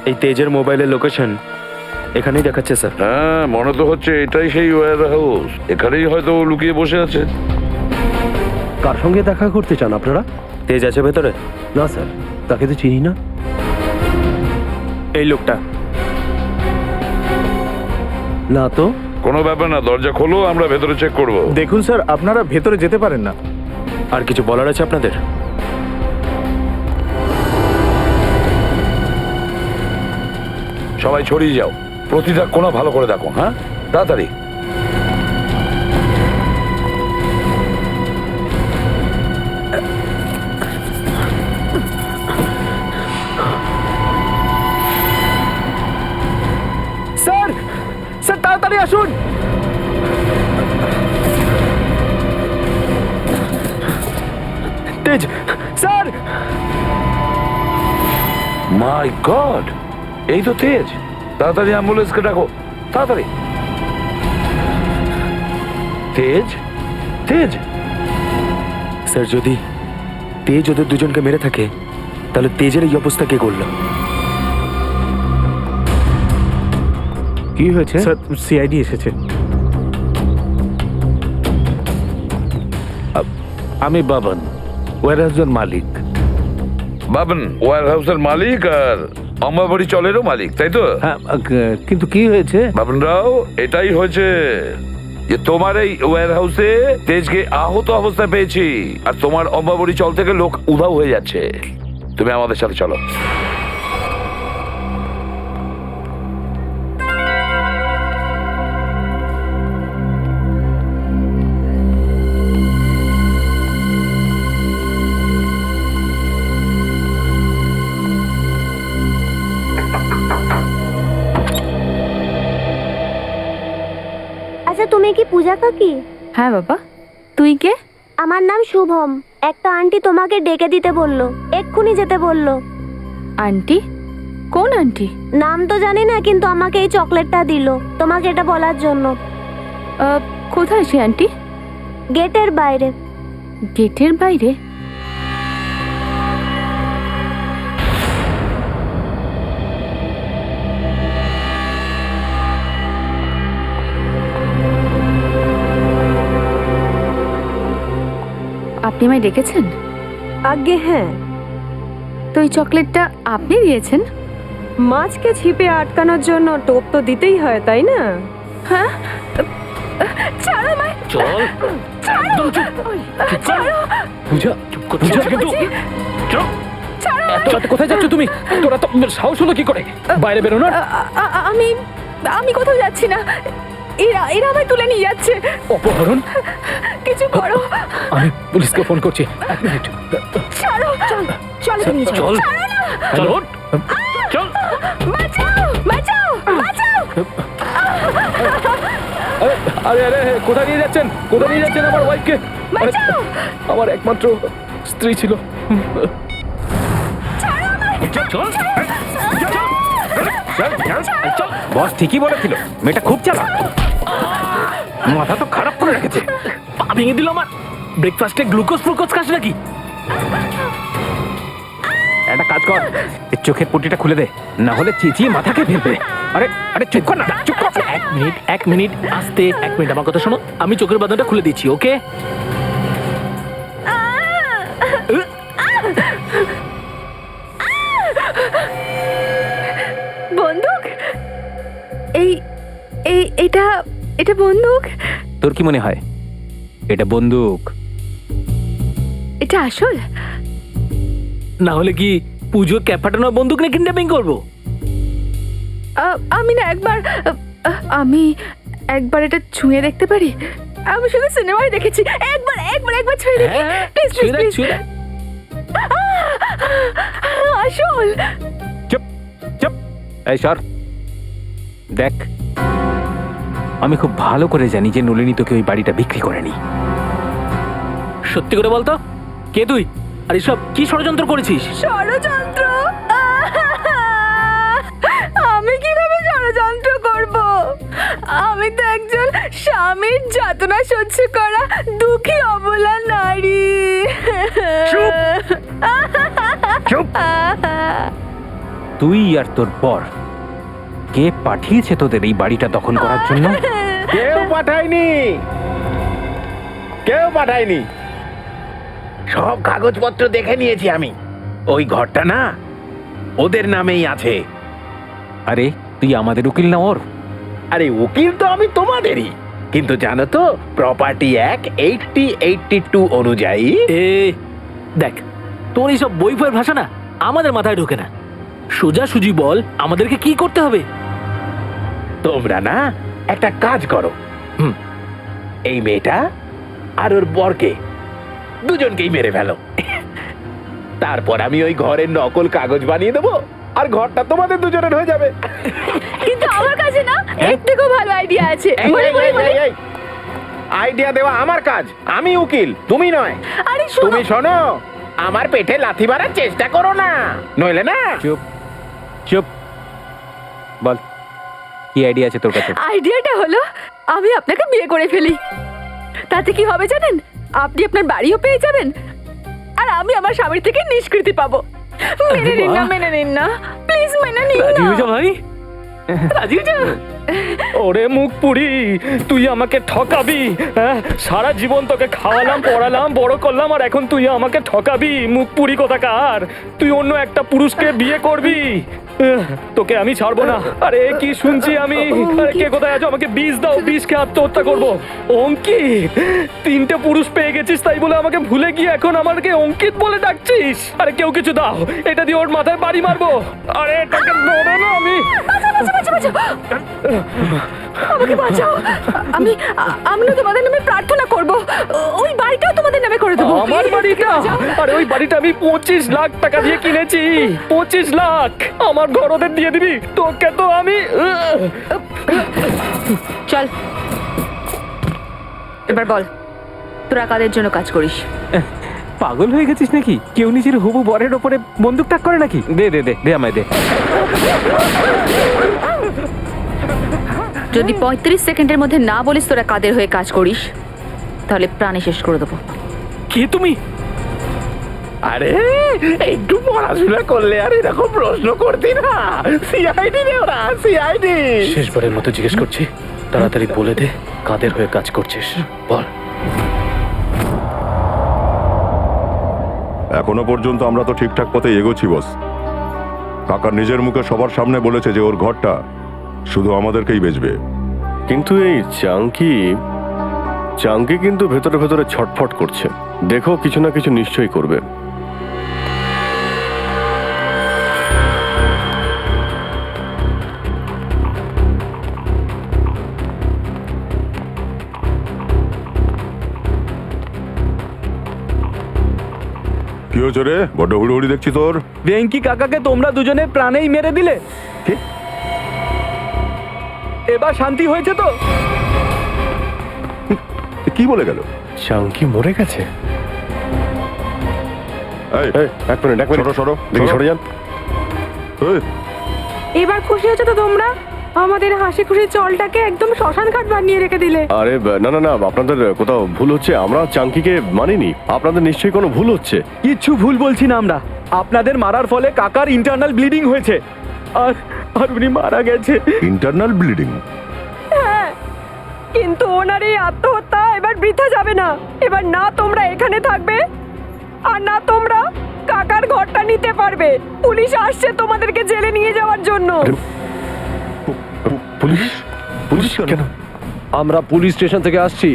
এই তেজের মোবাইলের লোকেশন এখানেই দেখাচ্ছে স্যার। হ্যাঁ, মনে তো হচ্ছে এটাই সেই ওয়্যার হাউস, এখানেই হয়তো ও লুকিয়ে বসে আছে। কার সঙ্গে দেখা করতে চান আপনারা? তেজ আছে ভেতরে? না স্যার, তাকে তো চিনি না। এই লোকটা? না তো। কোনো ব্যাপার না, দরজা খোলো, আমরা ভেতরে চেক করব। দেখুন স্যার, আপনারা ভেতরে যেতে পারেন না। আর কিছু বলার আছে আপনাদের? সবাই ছড়িয়ে যাও, প্রতিটা কোণা ভালো করে দেখো, হ্যাঁ? তাড়াতাড়ি। স্যার স্যার তাড়াতাড়ি আসুন। তেজ স্যার। মাই গড, এই তো তেজ। তাড়াতাড়ি অ্যাম্বুলেন্সকে ডাকো, তাড়াতাড়ি। তেজ, তেজ। স্যার যদি তেজ ওদের দুজনকে মেরে থাকে তাহলে তেজের এই অবস্থা কে করলো? কি হয়েছে স্যার? সিআইডি এসেছে। আমি বাবন, ওয়ারহাউসের মালিক। বাবন ওয়ার হাউসের মালিক আর অম্বাবাড়ি চলেরও মালিক, তাই তো? হ্যাঁ, কিন্তু কি হয়েছে? বাবন রাও, এটাই হয়েছে যে তোমার এই ওয়্যার হাউসে তেজকে আহত অবস্থায় পেয়েছি, আর তোমার অম্বাবাড়ি চল থেকে লোক উধাও হয়ে যাচ্ছে। তুমি আমাদের সাথে চলো। আচ্ছা, তুমি কি পূজা কাকি? হ্যাঁ বাবা, তুই কে? আমার নাম শুভম। একটা আন্টি তোমাকে ডেকে দিতে বললো, এক্ষুনি যেতে বললো। আন্টি? কোন আন্টি? নাম তো জানি না, কিন্তু আমাকে এই চকলেটটা দিলো তোমাকে এটা বলার জন্য। কোথায় সে আন্টি? গেটের বাইরে। গেটের বাইরে? আপনি আমায় ডেকেছেন? আগে হ্যাঁ। তো এই চকলেটটা আপনি দিয়েছেন? মাছকে ছিপে আটকানোর জন্য টোপ তো দিতেই হয়, তাই না? হ্যাঁ? ছাড়ো আমায়! চল, একদম চুপ। পূজা, পূজা কিন্তু চল। এত রাতে কোথায় যাচ্ছ তুমি? তোরা তো সাহস হলো কি করে বাইরে বেরোনোর? আমি আমি কোথাও যাচ্ছি না। এরা আমায় তুলে নিয়ে যাচ্ছে। অপহরণ? কিছু করো। আমি পুলিশকে ফোন করছি। এক মিনিট। ছাড়ো। চল নিয়ে চল। চল, চল, ওঠ। চল। বাঁচাও! আরে আরে, কোথায় নিয়ে যাচ্ছেন? কোথায় নিয়ে যাচ্ছেন আমার ওয়াইফকে? বাঁচাও! আমার একমাত্র স্ত্রী ছিল। বস ঠিকই বলেছিল, মেয়েটা খুব চালাক। মাথা তো খারাপ করে রেখেছে। পা ভেঙে দিল আমার। ব্রেকফাস্টে গ্লুকোজ ফ্লুকোজ খাস নাকি? একটা কাজ কর, এর চোখের পট্টিটা খুলে দে, না হলে চেঁচিয়ে মাথাকে ফেলবে। আরে আরে চুপ কর না, চুপ কর। এক মিনিট আস্তে, এক মিনিট আমার কথা শোনো। আমি চোখের বাঁধনটা খুলে দিচ্ছি, ওকে? বন্দুক? এটা বন্দুক? তোর কি মনে হয় এটা বন্দুক? এটা আসল? না হলে কি পুজোর ক্যাপ ফাটানো বন্দুক নিয়ে কিডন্যাপিং করবো? আমি একবার এটা ছুঁয়ে দেখতে পারি? আমি শুধু সিনেমায় দেখেছি। একবার ছুঁয়ে দেখি প্লিজ। আসল? চুপ চুপ, এই সর। দেখ, আমি খুব ভালো করে জানি যে নলিনী তোকে ওই বাড়িটা বিক্রি করেনি। সত্যি করে বলতো, কে তুই? আর এসব কি ষড়যন্ত্র করেছিস? ষড়যন্ত্র? আমি কিভাবে ষড়যন্ত্র করব? আমি তো একজন স্বামীর যাতনা সহ্য করা দুঃখী অবলা নারী। চুপ চুপ। তুই আর তোর পর কে পাঠিয়েছে তোদের এই বাড়িটা দখল করার জন্য? কেউ পাঠায়নি। সব কাগজপত্র দেখে নিয়েছি আমি। ওই ঘরটা না ওদের নামেই আছে। আরে তুই আমাদের উকিল না ওর? আরে উকিল তো আমি তোমাদেরই, কিন্তু জানো তো প্রপার্টি অ্যাক্ট 8082 অনুযায়ী। দেখ, তোর এইসব বই ফয়ের ভাষা না আমাদের মাথায় ঢোকে না। সোজাসুজি বল, আমাদেরকে কি করতে হবে? তোমরা না একটা কাজ করো, এই মেয়েটা আর ওর বরকে দুজনকেই মেরে ফেলো। তারপর আমি ওই ঘরের নকল কাগজ বানিয়ে দেবো আর ঘরটা তোমাদের দুজনের হয়ে যাবে। কিন্তু আমার কাছে না এর থেকেও ভালো আইডিয়া আছে। আইডিয়া দেওয়া আমার কাজ, আমি উকিল, তুমি নয়। আরে শোনো, তুমি শোনো, আমার পেটে লাথি মারার চেষ্টা করো না, নইলে না। চুপ চুপ, বল কি আইডিয়া আছে তোর কাছে? আইডিয়াটা হলো আমি আপনাকে বিয়ে করে ফেলি। তাতে কি হবে জানেন? আপনি আপনার বাড়িও পেয়ে যাবেন আর আমি আমার স্বামীর থেকে নিষ্কৃতি পাবো। মেনে নিন না, মেনে নিন না, প্লিজ মেনে নিন রাজি না। হয়ে যা ভাই, রাজি হয়ে যা। ওরে মুখ পুরি, তুই আমাকে ঠকাবি? হ্যাঁ, সারা জীবন তোকে খাওয়ালাম, পড়ালাম, বড় করলাম, আর এখন তুই আমাকে ঠকাবি? মুখ পুরি কোথাকার, তুই অন্য একটা পুরুষকে বিয়ে করবি? তোকে আমি ছাড়বো না। আরে কি শুনছি আমি? আরে কে কোথায় আছো? আমাকে বিষ দাও, বিষ খেয়ে আত্মহত্যা করবো। অঙ্কিত, 3টে পুরুষ পেয়ে গেছিস তাই বলে আমাকে ভুলে গিয়ে এখন আমাকে অঙ্কিত বলে ডাকছিস? আরে কেউ কিছু দাও, এটা দিয়ে ওর মাথায় বাড়ি মারবো। আরে এটাকে ধরে না আমি। আমাকে বাঁচাও, আমি না তোমাদের নামে প্রার্থনা করব, ওই বাড়িটাও তোমাদের নামে করে দেবো। আমার বাড়িটা? আরে ওই বাড়িটা আমি 25 লাখ টাকা দিয়ে কিনেছি। 25 লাখ আমার ঘর ওদের দিয়ে দিবি? তোকে তো আমি চল এবার বল, তোরা কাদের জন্য কাজ করিস? পাগল হয়ে গেছিস নাকি? কেউ নিজের হবু বরের ওপরে বন্দুক টাক করে নাকি? দে দে দে দে, আমায় দে। যদি 35 সেকেন্ডের মধ্যে না বলিস তোরা কাদের হয়ে কাজ করিস, তাহলে প্রাণে শেষ করে দেবো। কে তুমি? আরে একটু পড়াশোনা করলে আর এরকম প্রশ্ন করতি না। সিআইডি রে ওরা, সিআইডি। শেষবারের মতো জিজ্ঞেস করছি, তাড়াতাড়ি বলে দে কাদের হয়ে কাজ করছিস, বল। এখনো পর্যন্ত আমরা তো ঠিকঠাক পথে এগোচ্ছি বস। কাকা নিজের মুখে সবার সামনে বলেছে যে ওর ঘরটা শুধু আমাদেরকেই বেচবে। কিন্তু এই চাঙ্কি কিন্তু ভেতরে ভেতরে ছটফট করছে। দেখো কিছু না কিছু নিশ্চয়ই করবে। কি হয়েছে রে? বড্ড হুড়োহুড়ি দেখছি তোর। ভেঙ্কি কাকাকে তোমরা দুজনে প্রাণেই মেরে দিলে। কি? এবার শান্তি হয়েছে তো? কি বলে গেল? চাঙ্কি মরে গেছে? এই, এক মিনিট সরো, দেখি সরে যান। এই, এবার খুশি হয়েছো তো তোমরা? আমাদের হাসি খুশি চলটাকে একদম শ্মশান ঘাট বানিয়ে রেখে দিলে। আরে না না না, আপনাদের কোথাও ভুল হচ্ছে। আমরা চাঙ্কিকে মানিনি, আপনাদের নিশ্চয়ই কোনো ভুল হচ্ছে। কিচ্ছু ভুল বলছি না আমরা। আপনাদের মারার ফলে কাকার ইন্টারনাল ব্লিডিং হয়েছে আর আর উনি মারা গেছে। Internal bleeding? হ্যাঁ, কিন্তু ওনার এই আত্মহত্যা এবার বৃথা যাবে না। এবার না তোমরা এখানে থাকবে আর না তোমরা কাকার ঘরটা নিতে পারবে। পুলিশ আসছে তোমাদেরকে জেলে নিয়ে যাওয়ার জন্য। পুলিশ? পুলিশ কেন? আমরা পুলিশ স্টেশন থেকে আসছি।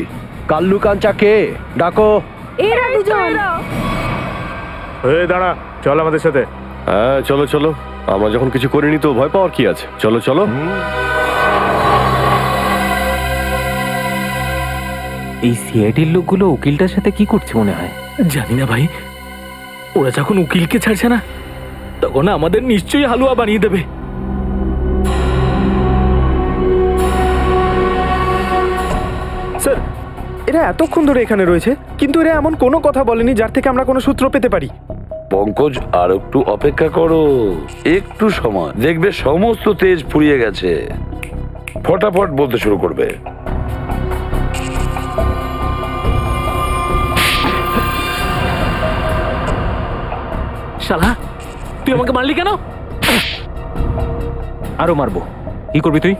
কাল্লু কাঞ্চা কে? ডাকো। এরা দুজন। এই দাঁড়া, চল আমাদের সাথে। হ্যাঁ চলো চলো, আমরা যখন কিছু করিনি তো ভয় পাওয়ার কি আছে? চলো চলো। এই সিআইডির লোকগুলো উকিলটার সাথে কি করছে মনে হয়? জানি না ভাই, ওরা যখন উকিলকে ছাড়ছে না তখন আমাদের নিশ্চয়ই হালুয়া বানিয়ে দেবে। স্যার, এরা এতক্ষণ ধরে এখানে রয়েছে কিন্তু এরা এমন কোনো কথা বলেনি যার থেকে আমরা কোনো সূত্র পেতে পারি। পঙ্কজ, আর একটু অপেক্ষা করো, একটু সময়, দেখবে সমস্ত তেজ ফুরিয়ে গেছে, ফটাফট বলতে শুরু করবে। শালা, তুই আমাকে মারলি কেন? আরো মারবো। কি করবি তুই?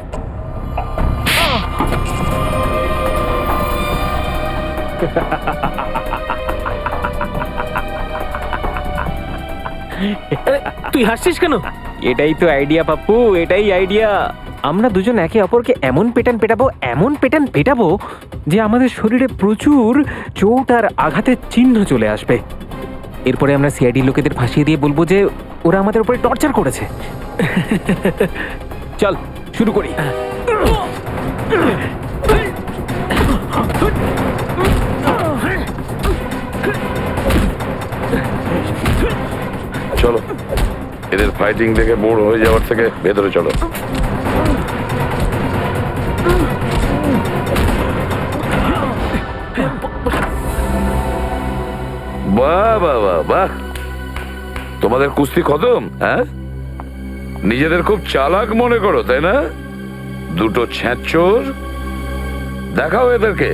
তুই হাসছিস কেন? এটাই তো আইডিয়া পাপ্পু, এটাই আইডিয়া। আমরা দুজন একে অপরকে এমন পেটান পেটাবো যে আমাদের শরীরে প্রচুর চোট আর আঘাতের চিহ্ন চলে আসবে। এরপরে আমরা সিআইডি লোকেদের ফাঁসিয়ে দিয়ে বলবো যে ওরা আমাদের উপরে টর্চার করেছে। চল শুরু করি। চলো, এদের ফাইটিং দেখে বোর হয়ে যাওয়ার থেকে ভেতরে চলো। বাহ বাহ বাহ বাহ, তোমাদের কুস্তি খতম? হ্যাঁ, নিজেদের খুব চালাক মনে করো তাই না? দুটো ছ্যাঁচোর, দেখাও এদেরকে।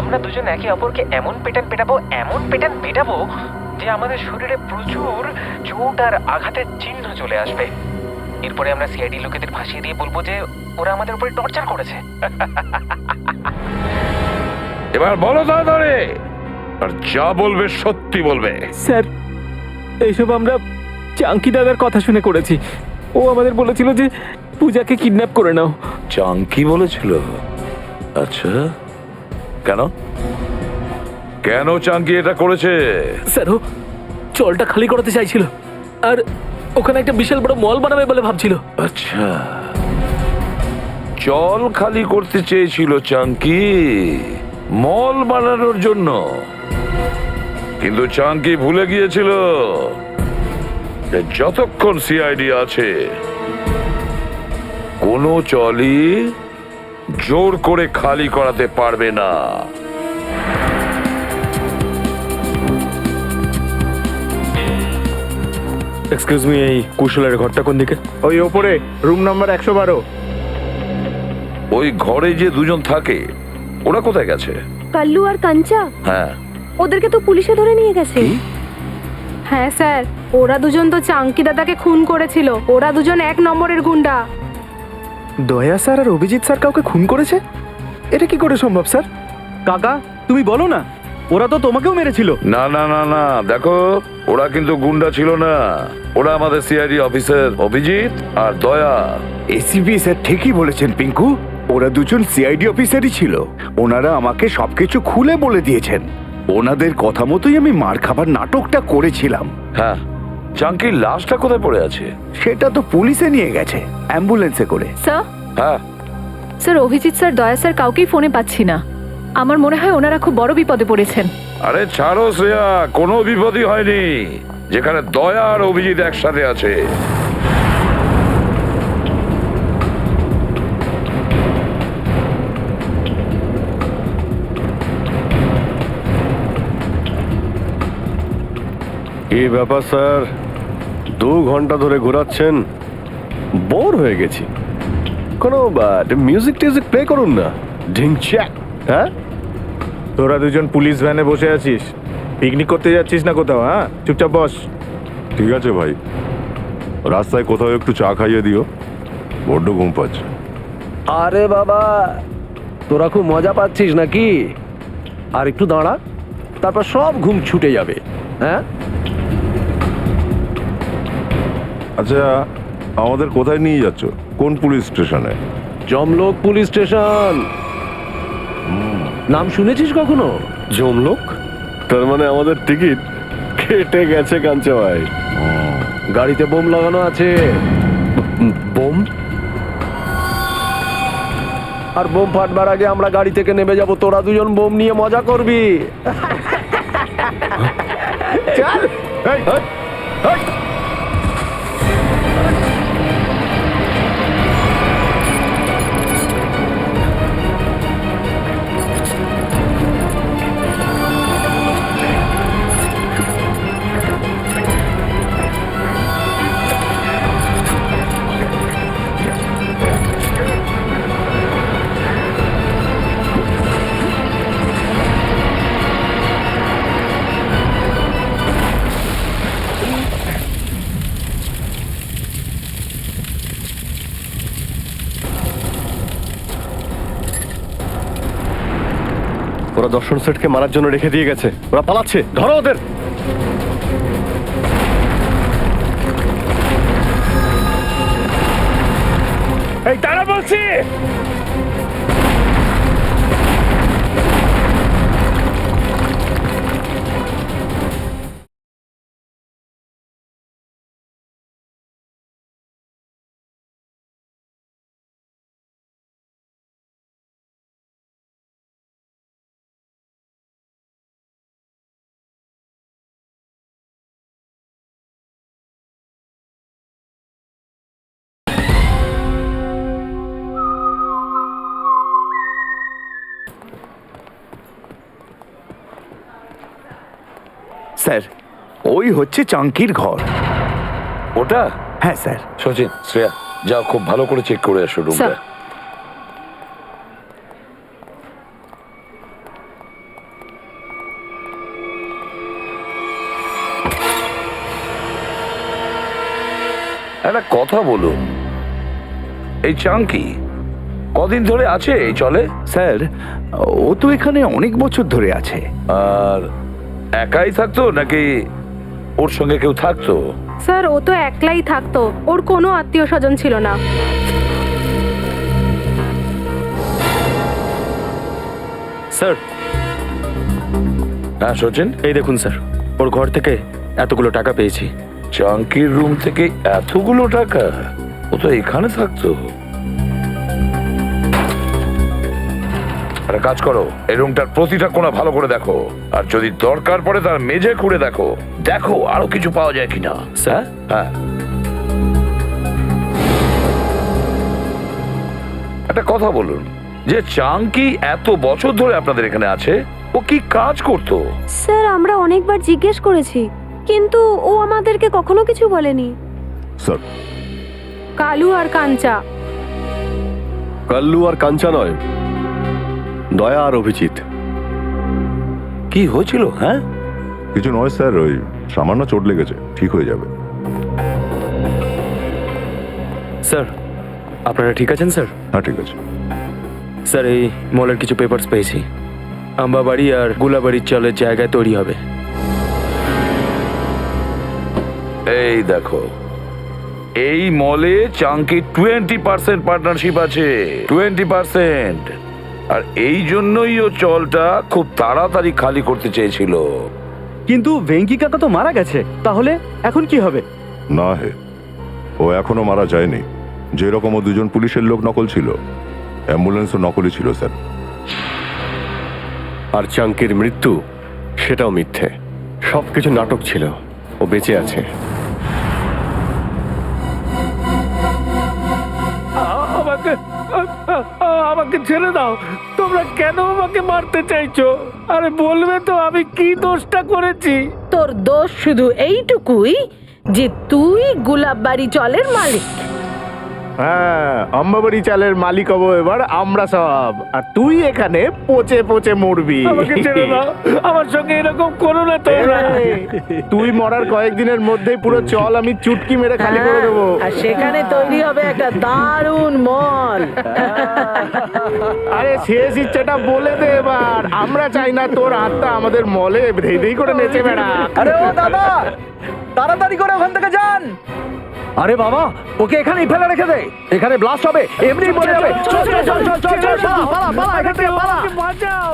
আমরা দুজন একে অপরকে এমন পেটান পেটাবো যে আমাদের শরীরে প্রচুর চোট আর আঘাতের চিহ্ন চলে আসবে। এরপরে আমরা সিআইডি লোকেদের ফাঁসিয়ে দিয়ে বলবো যে ওরা আমাদের উপরে টর্চার করেছে। এবার বলো তাড়াতাড়ি, আর যা বলবে সত্যি বলবে। স্যার, এইসব আমরা চাঙ্কি দাদার কথা শুনে করেছি। ও আমাদের বলেছিল যে পূজাকে কিডন্যাপ করে নাও। চাঙ্কি বলেছিল? আচ্ছা, কেন কেন চাঙ্কি এটা করেছে? স্যার, ও জলটা খালি করাতে চাইছিল, আর ওখানে একটা বিশাল বড় মল বানাবে বলে ভাবছিল। আচ্ছা, জল খালি করতে চেয়েছিল চাঙ্কি মল বানানোর জন্য, কিন্তু চাঙ্কি ভুলে গিয়েছিল যে যতক্ষণ সিআইডি আছে কোনো জলই জোর করে খালি করাতে পারবে না। এক্সকিউজ মি, এই কুশলের ঘরটা কোন দিকে? ওই ওপরে, রুম নাম্বার 112। ওই ঘরে যে দুজন থাকে ওরা কোথায় গেছে? কাল্লু আর কাঞ্চা, হ্যাঁ, ওদেরকে তো পুলিশে ধরে নিয়ে গেছে। হ্যাঁ স্যার, ওরা দুজন তো চাঙ্কি দাদাকে খুন করেছিল। ওরা দুজন 1 নম্বরের গুন্ডা। দয়া স্যার আর অভিজিৎ স্যার কাউকে খুন করেছে? এটা কি করে সম্ভব স্যার? কাকা, তুমি বলো না, ওরা তো তোমাকেও মেরেছিল। না না না না, দেখো ওরা কিন্তু গুন্ডা ছিল না, ওরা আমাদের সিআইডি অফিসার অভিজিৎ আর দয়া। এসিপি স্যার ঠিকই বলেছেন পিঙ্কু, ওরা দুজন সিআইডি অফিসারই ছিল। ওনারা আমাকে সবকিছু খুলে বলে দিয়েছেন। ওনাদের কথা মতোই আমি মার খাবার নাটকটা করেছিলাম। হ্যাঁ, চাঙ্কির লাশটা কোথায় পড়ে আছে? সেটা তো পুলিশে নিয়ে গেছে অ্যাম্বুলেন্সে করে। স্যার, হ্যাঁ স্যার অভিজিৎ স্যার, দয়া স্যার কাউকেই ফোনে পাচ্ছি না। আমার মনে হয় ওনারা খুব বড় বিপদে পড়েছেন। আরে ছাড়ো শ্রেয়া, কোনো বিপদই হয়নি, যেখানে দয়া আর অভিজিৎ একসাথে আছে। কি ব্যাপার স্যার, 2 ঘন্টা ধরে ঘোরাচ্ছেন, বোর হয়ে গেছি। কোনো মিউজিক টিউজিক প্লে করুন না। ঢিংচ্যাক। হ্যাঁ, তোরা দুজন পুলিশ ভ্যানে বসে আছিস, পিকনিক করতে যাচ্ছিস না কোথাও? হ্যাঁ, চুপচাপ বস। ঠিক আছে ভাই, রাস্তায় কোথাও একটু চা খাইয়ে দিও, বড্ড ঘুম পাচ্ছে। আরে বাবা, তোরা খুব মজা পাচ্ছিস নাকি? আর একটু দাঁড়া, তারপর সব ঘুম ছুটে যাবে। হ্যাঁ, আচ্ছা, আমাদের কোথায় নিয়ে যাচ্ছ? কোন পুলিশ স্টেশনে? জমলোক পুলিশ স্টেশন। নাম শুনেছিস কখনো? জমলোক? তার মানে আমাদের টিকিট কেটে গেছে কাঞ্চা ভাই। গাড়িতে বোম লাগানো আছে। বোম? আর বোম ফাটবার আগে আমরা গাড়ি থেকে নেমে যাব, তোরা দুজন বোম নিয়ে মজা করবি। চল। এই, এই, এই। ওরা দর্শন সেটকে মারার জন্য রেখে দিয়ে গেছে, ওরা পালাচ্ছে, ধরো ওদের। এই তারা বলছি। স্যার ওই হচ্ছে চাঙ্কির ঘর। ওটা? হ্যাঁ স্যার। সচিন, শ্রেয়া, যাও খুব ভালো করে চেক করে আসো রুমটা। স্যার। একটা কথা বলুন, এই চাঙ্কি কদিন ধরে আছে এই চলে? স্যার ও তো এখানে অনেক বছর ধরে আছে। আর একাই থাকতো নাকি ওর সঙ্গে কেউ থাকতো? স্যার ও তো একলাই থাকতো, ওর কোনো আত্মীয় স্বজন ছিল না। স্যার, হ্যাঁ সচিন, এই দেখুন স্যার, ওর ঘর থেকে এতগুলো টাকা পেয়েছি। চাঙ্কির রুম থেকে এতগুলো টাকা? ও তো এখানে থাকতো। একটা কাজ করো, এই রুমটার প্রতিটা কোণা ভালো করে দেখো, আর যদি দরকার পড়ে তার মেঝে খুঁড়ে দেখো, দেখো আরো কিছু পাওয়া যায় কিনা। স্যার? হ্যাঁ। একটা কথা বলুন, যে চাঙ্কি এত বছর ধরে আপনাদের এখানে আছে, ও কি কাজ করতো? স্যার আমরা অনেকবার জিজ্ঞেস করেছি, কিন্তু ও আমাদেরকে কখনো কিছু বলেনি। স্যার, কালু আর কাঞ্চা। কাল্লু আর কাঞ্চা নয়, দয়া আর অভিজিৎ। কি হয়েছিল? হ্যাঁ, কিছু নয় স্যার, ওই সামান্য চোট লেগেছে, ঠিক হয়ে যাবে। স্যার, আপনারা ঠিক আছেন স্যার? হ্যাঁ ঠিক আছে। স্যার, এই মলের কিছু পেপারস পেয়েছি। আম্বাবাড়ি আর গুলাবাড়ির চলের জায়গায় তৈরি হবে। এই দেখো, এই মলে চাঙ্কি 20% পার্টনারশিপ আছে, 20%। আর এই জন্যই ও চলটা খুব তাড়াতাড়ি খালি করতে চেয়েছিল। কিন্তু ভেঙ্কি কাকা তো মারা গেছে, তাহলে এখন কি হবে? না হে, ও এখনো মারা যায়নি। যেরকম ও দুজন পুলিশের লোক নকল ছিল, অ্যাম্বুলেন্সও নকলই ছিল স্যার। আর চাঙ্কির মৃত্যু, সেটাও মিথ্যে, সবকিছু নাটক ছিল। ও বেঁচে আছে। আমাকে ছেড়ে দাও। তোমরা কেন আমাকে মারতে চাইছো? আরে বলবে তো আমি কি দোষটা করেছি? তোর দোষ শুধু এইটুকুই যে তুই গুলাববাড়ি চলের মালিক। হ্যাঁ, আম্বাবাড়ি চালের মালিক হবো এবার আমরা সব, আর তুই এখানে পচে পচে মরবি। আমাকে ছেড়ে দাও, আমার সঙ্গে এরকম করো না তোমরা। তুই মরার কয়েকদিনের মধ্যেই পুরো চল আমি চুটকি মেরে খালি করে দেবো। আর সেখানে তৈরি হবে একটা দারুণ মল। আরে শেষ ইচ্ছেটা বলে দে এবার। আমরা চাই না তোর আত্মা আমাদের মলে ধেই ধেই করে নেচে বেড়া। আরে ও দাদা, তাড়াতাড়ি করে ওখান থেকে যান। আরে বাবা, ওকে এখানেই ফেলে রেখে দে, এখানে ব্লাস্ট হবে, এমনি মরে যাবে। চল চল চল চল চল চল, পালা পালা পালা, এখান থেকে পালা। বাঁচাও।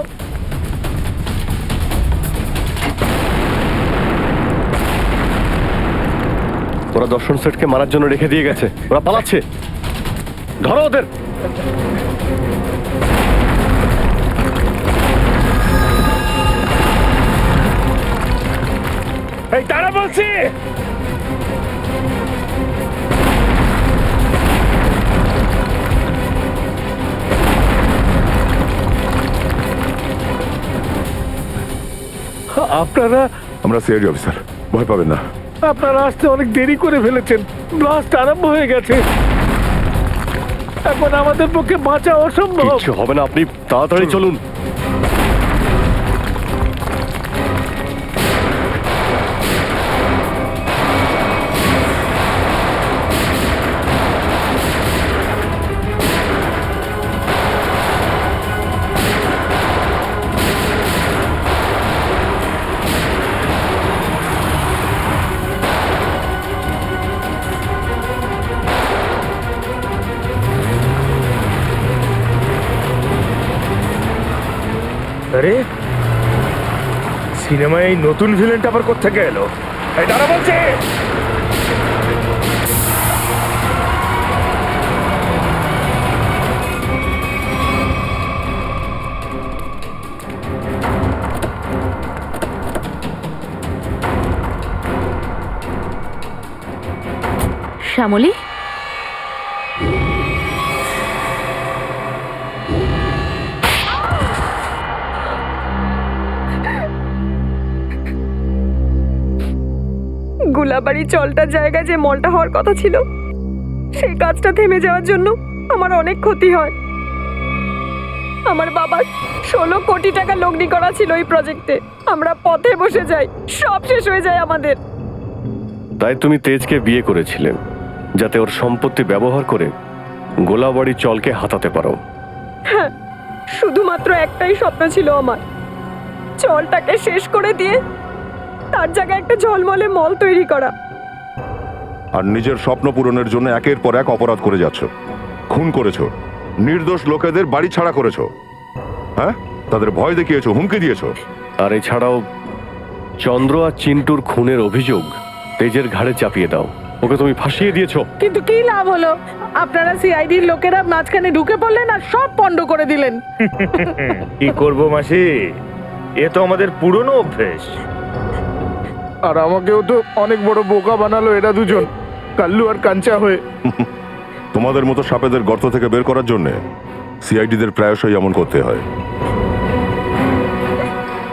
ওরা দর্শন সেটকে মারার জন্য রেখে দিয়ে গেছে, ওরা পালাচ্ছে। ধরো ওদের। এই তারা বলছি। আপনারা আমরা সিআইডি অফিসার, ভয় পাবেন না। আপনারা আসতে অনেক দেরি করে ফেলেছেন। ব্লাস্ট আরম্ভ হয়ে গেছে, এখন আমাদের পক্ষে বাঁচা অসম্ভব। কিচ্ছু হবে না, আপনি তাড়াতাড়ি চলুন। আরে সিনেমায় এই নতুন ভিলেনটা আবার কোত্থেকে এলো? এই তারা বলছে। শ্যামলী, গুলাবাড়ি চলটার জায়গায় যে মলটা হওয়ার কথা ছিল, সেই কাজটা থেমে যাওয়ার জন্য আমার অনেক ক্ষতি হয়। আমার বাবার 16 কোটি টাকা লগ্নি করা ছিল এই প্রজেক্টে। আমরা পথে বসে যাই, সব শেষ হয়ে যায় আমাদের। তাই তুমি তেজকে বিয়ে করেছিলে যাতে ওর সম্পত্তি ব্যবহার করে গোলাবাড়ি চলকে হাতাতে পারো। হ্যাঁ, শুধুমাত্র একটাই স্বপ্ন ছিল আমার, চলটাকে শেষ করে দিয়ে তার জায়গায় একটা ঝলমলে মল তৈরি করা। আর নিজের স্বপ্ন পূরণের জন্য একের পর এক অপরাধ করে যাচ্ছ। খুন করেছো, নির্দোষ লোকেদের বাড়ি ছাড়া করেছো, হ্যাঁ, তাদের ভয় দেখিয়েছো, হুমকি দিয়েছো। আর এছাড়াও চন্দ্র আর চিন্টুর খুনের অভিযোগ তেজের ঘাড়ে চাপিয়ে দাও। ওকে তুমি ফাঁসিয়ে দিয়েছো। কিন্তু কি লাভ হলো? আপনারা সিআইডির লোকেরা মাঝখানে ঢুকে পড়লেন আর সব পণ্ড করে দিলেন। কি করব মাসি, এ তো আমাদের পুরনো অভ্যেস। আর আমাকেও তো অনেক বড় বোকা বানালো এরা দুজন, কাল্লু আর কাঞ্চা হয়ে। তোমাদের মতো সাপেদের গর্ত থেকে বের করার জন্য সিআইডিদের প্রায়শই এমন করতে হয়।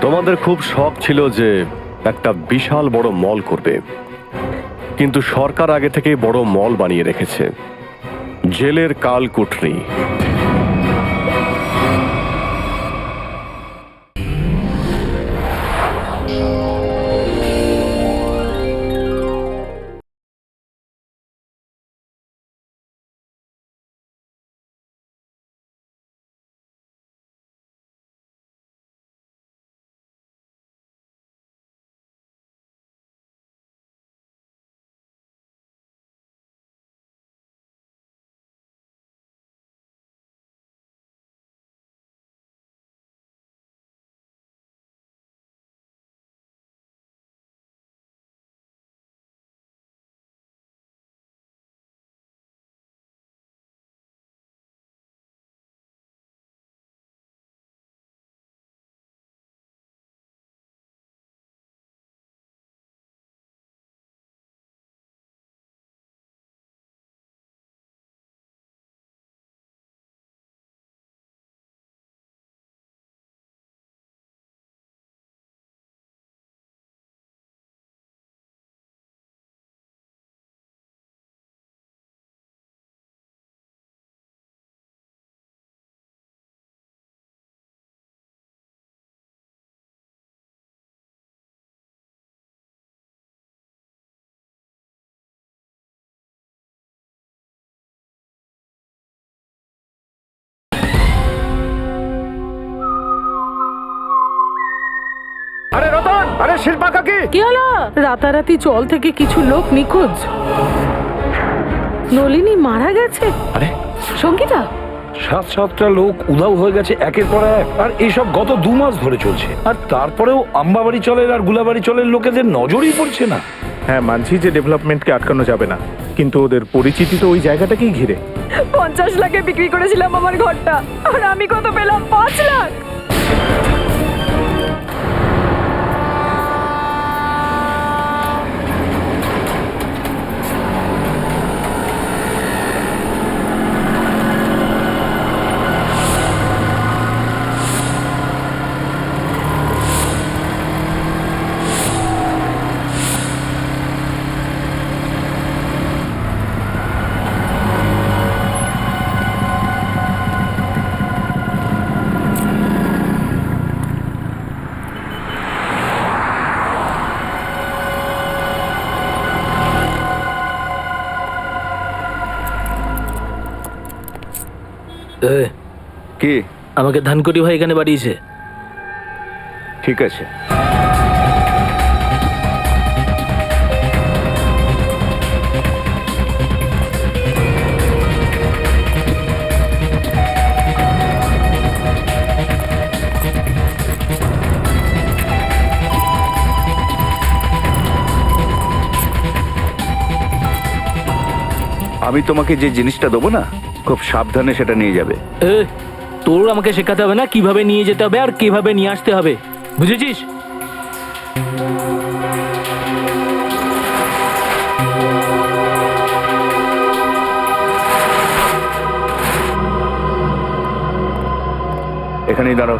তোমাদের খুব শখ ছিল যে একটা বিশাল বড় মল করবে, কিন্তু সরকার আগে থেকে বড় মল বানিয়ে রেখেছে, জেলের কালকুঠরি। আরে রতন, আরে শিল্পা কাকি, কি হলো? রাতারাতি চল থেকে কিছু লোক নিখোঁজ। নলিনী মারা গেছে। আরে সঙ্গীতা, 7-7টা লোক উধাও হয়ে গেছে একের পর এক, আর এইসব গত 2 মাস ধরে চলছে। আর তারপরেও আম্বাবাড়ি চলের আর গুলাবাড়ি চলের লোকেদের নজরই পড়ছে না। হ্যাঁ, মানছি যে ডেভেলপমেন্টকে আটকানো যাবে না, কিন্তু ওদের পরিচিতি তো ওই জায়গাটাকেই ঘিরে। 50 লাখে বিক্রি করেছিলাম আমার ঘরটা, আর আমি কত পেলাম? 5 লাখ। কি? আমাকে ধানকুটি ভাই এখানে বাড়িয়েছে। ঠিক আছে, আমি তোমাকে যে জিনিসটা দেবো না, খুব সাবধানে সেটা নিয়ে যাবে। তোর আমাকে শেখাতে হবে না কিভাবে নিয়ে যেতে হবে আর কিভাবে নিয়ে আসতে হবে, বুঝেছিস? এখানেই দাঁড়াও।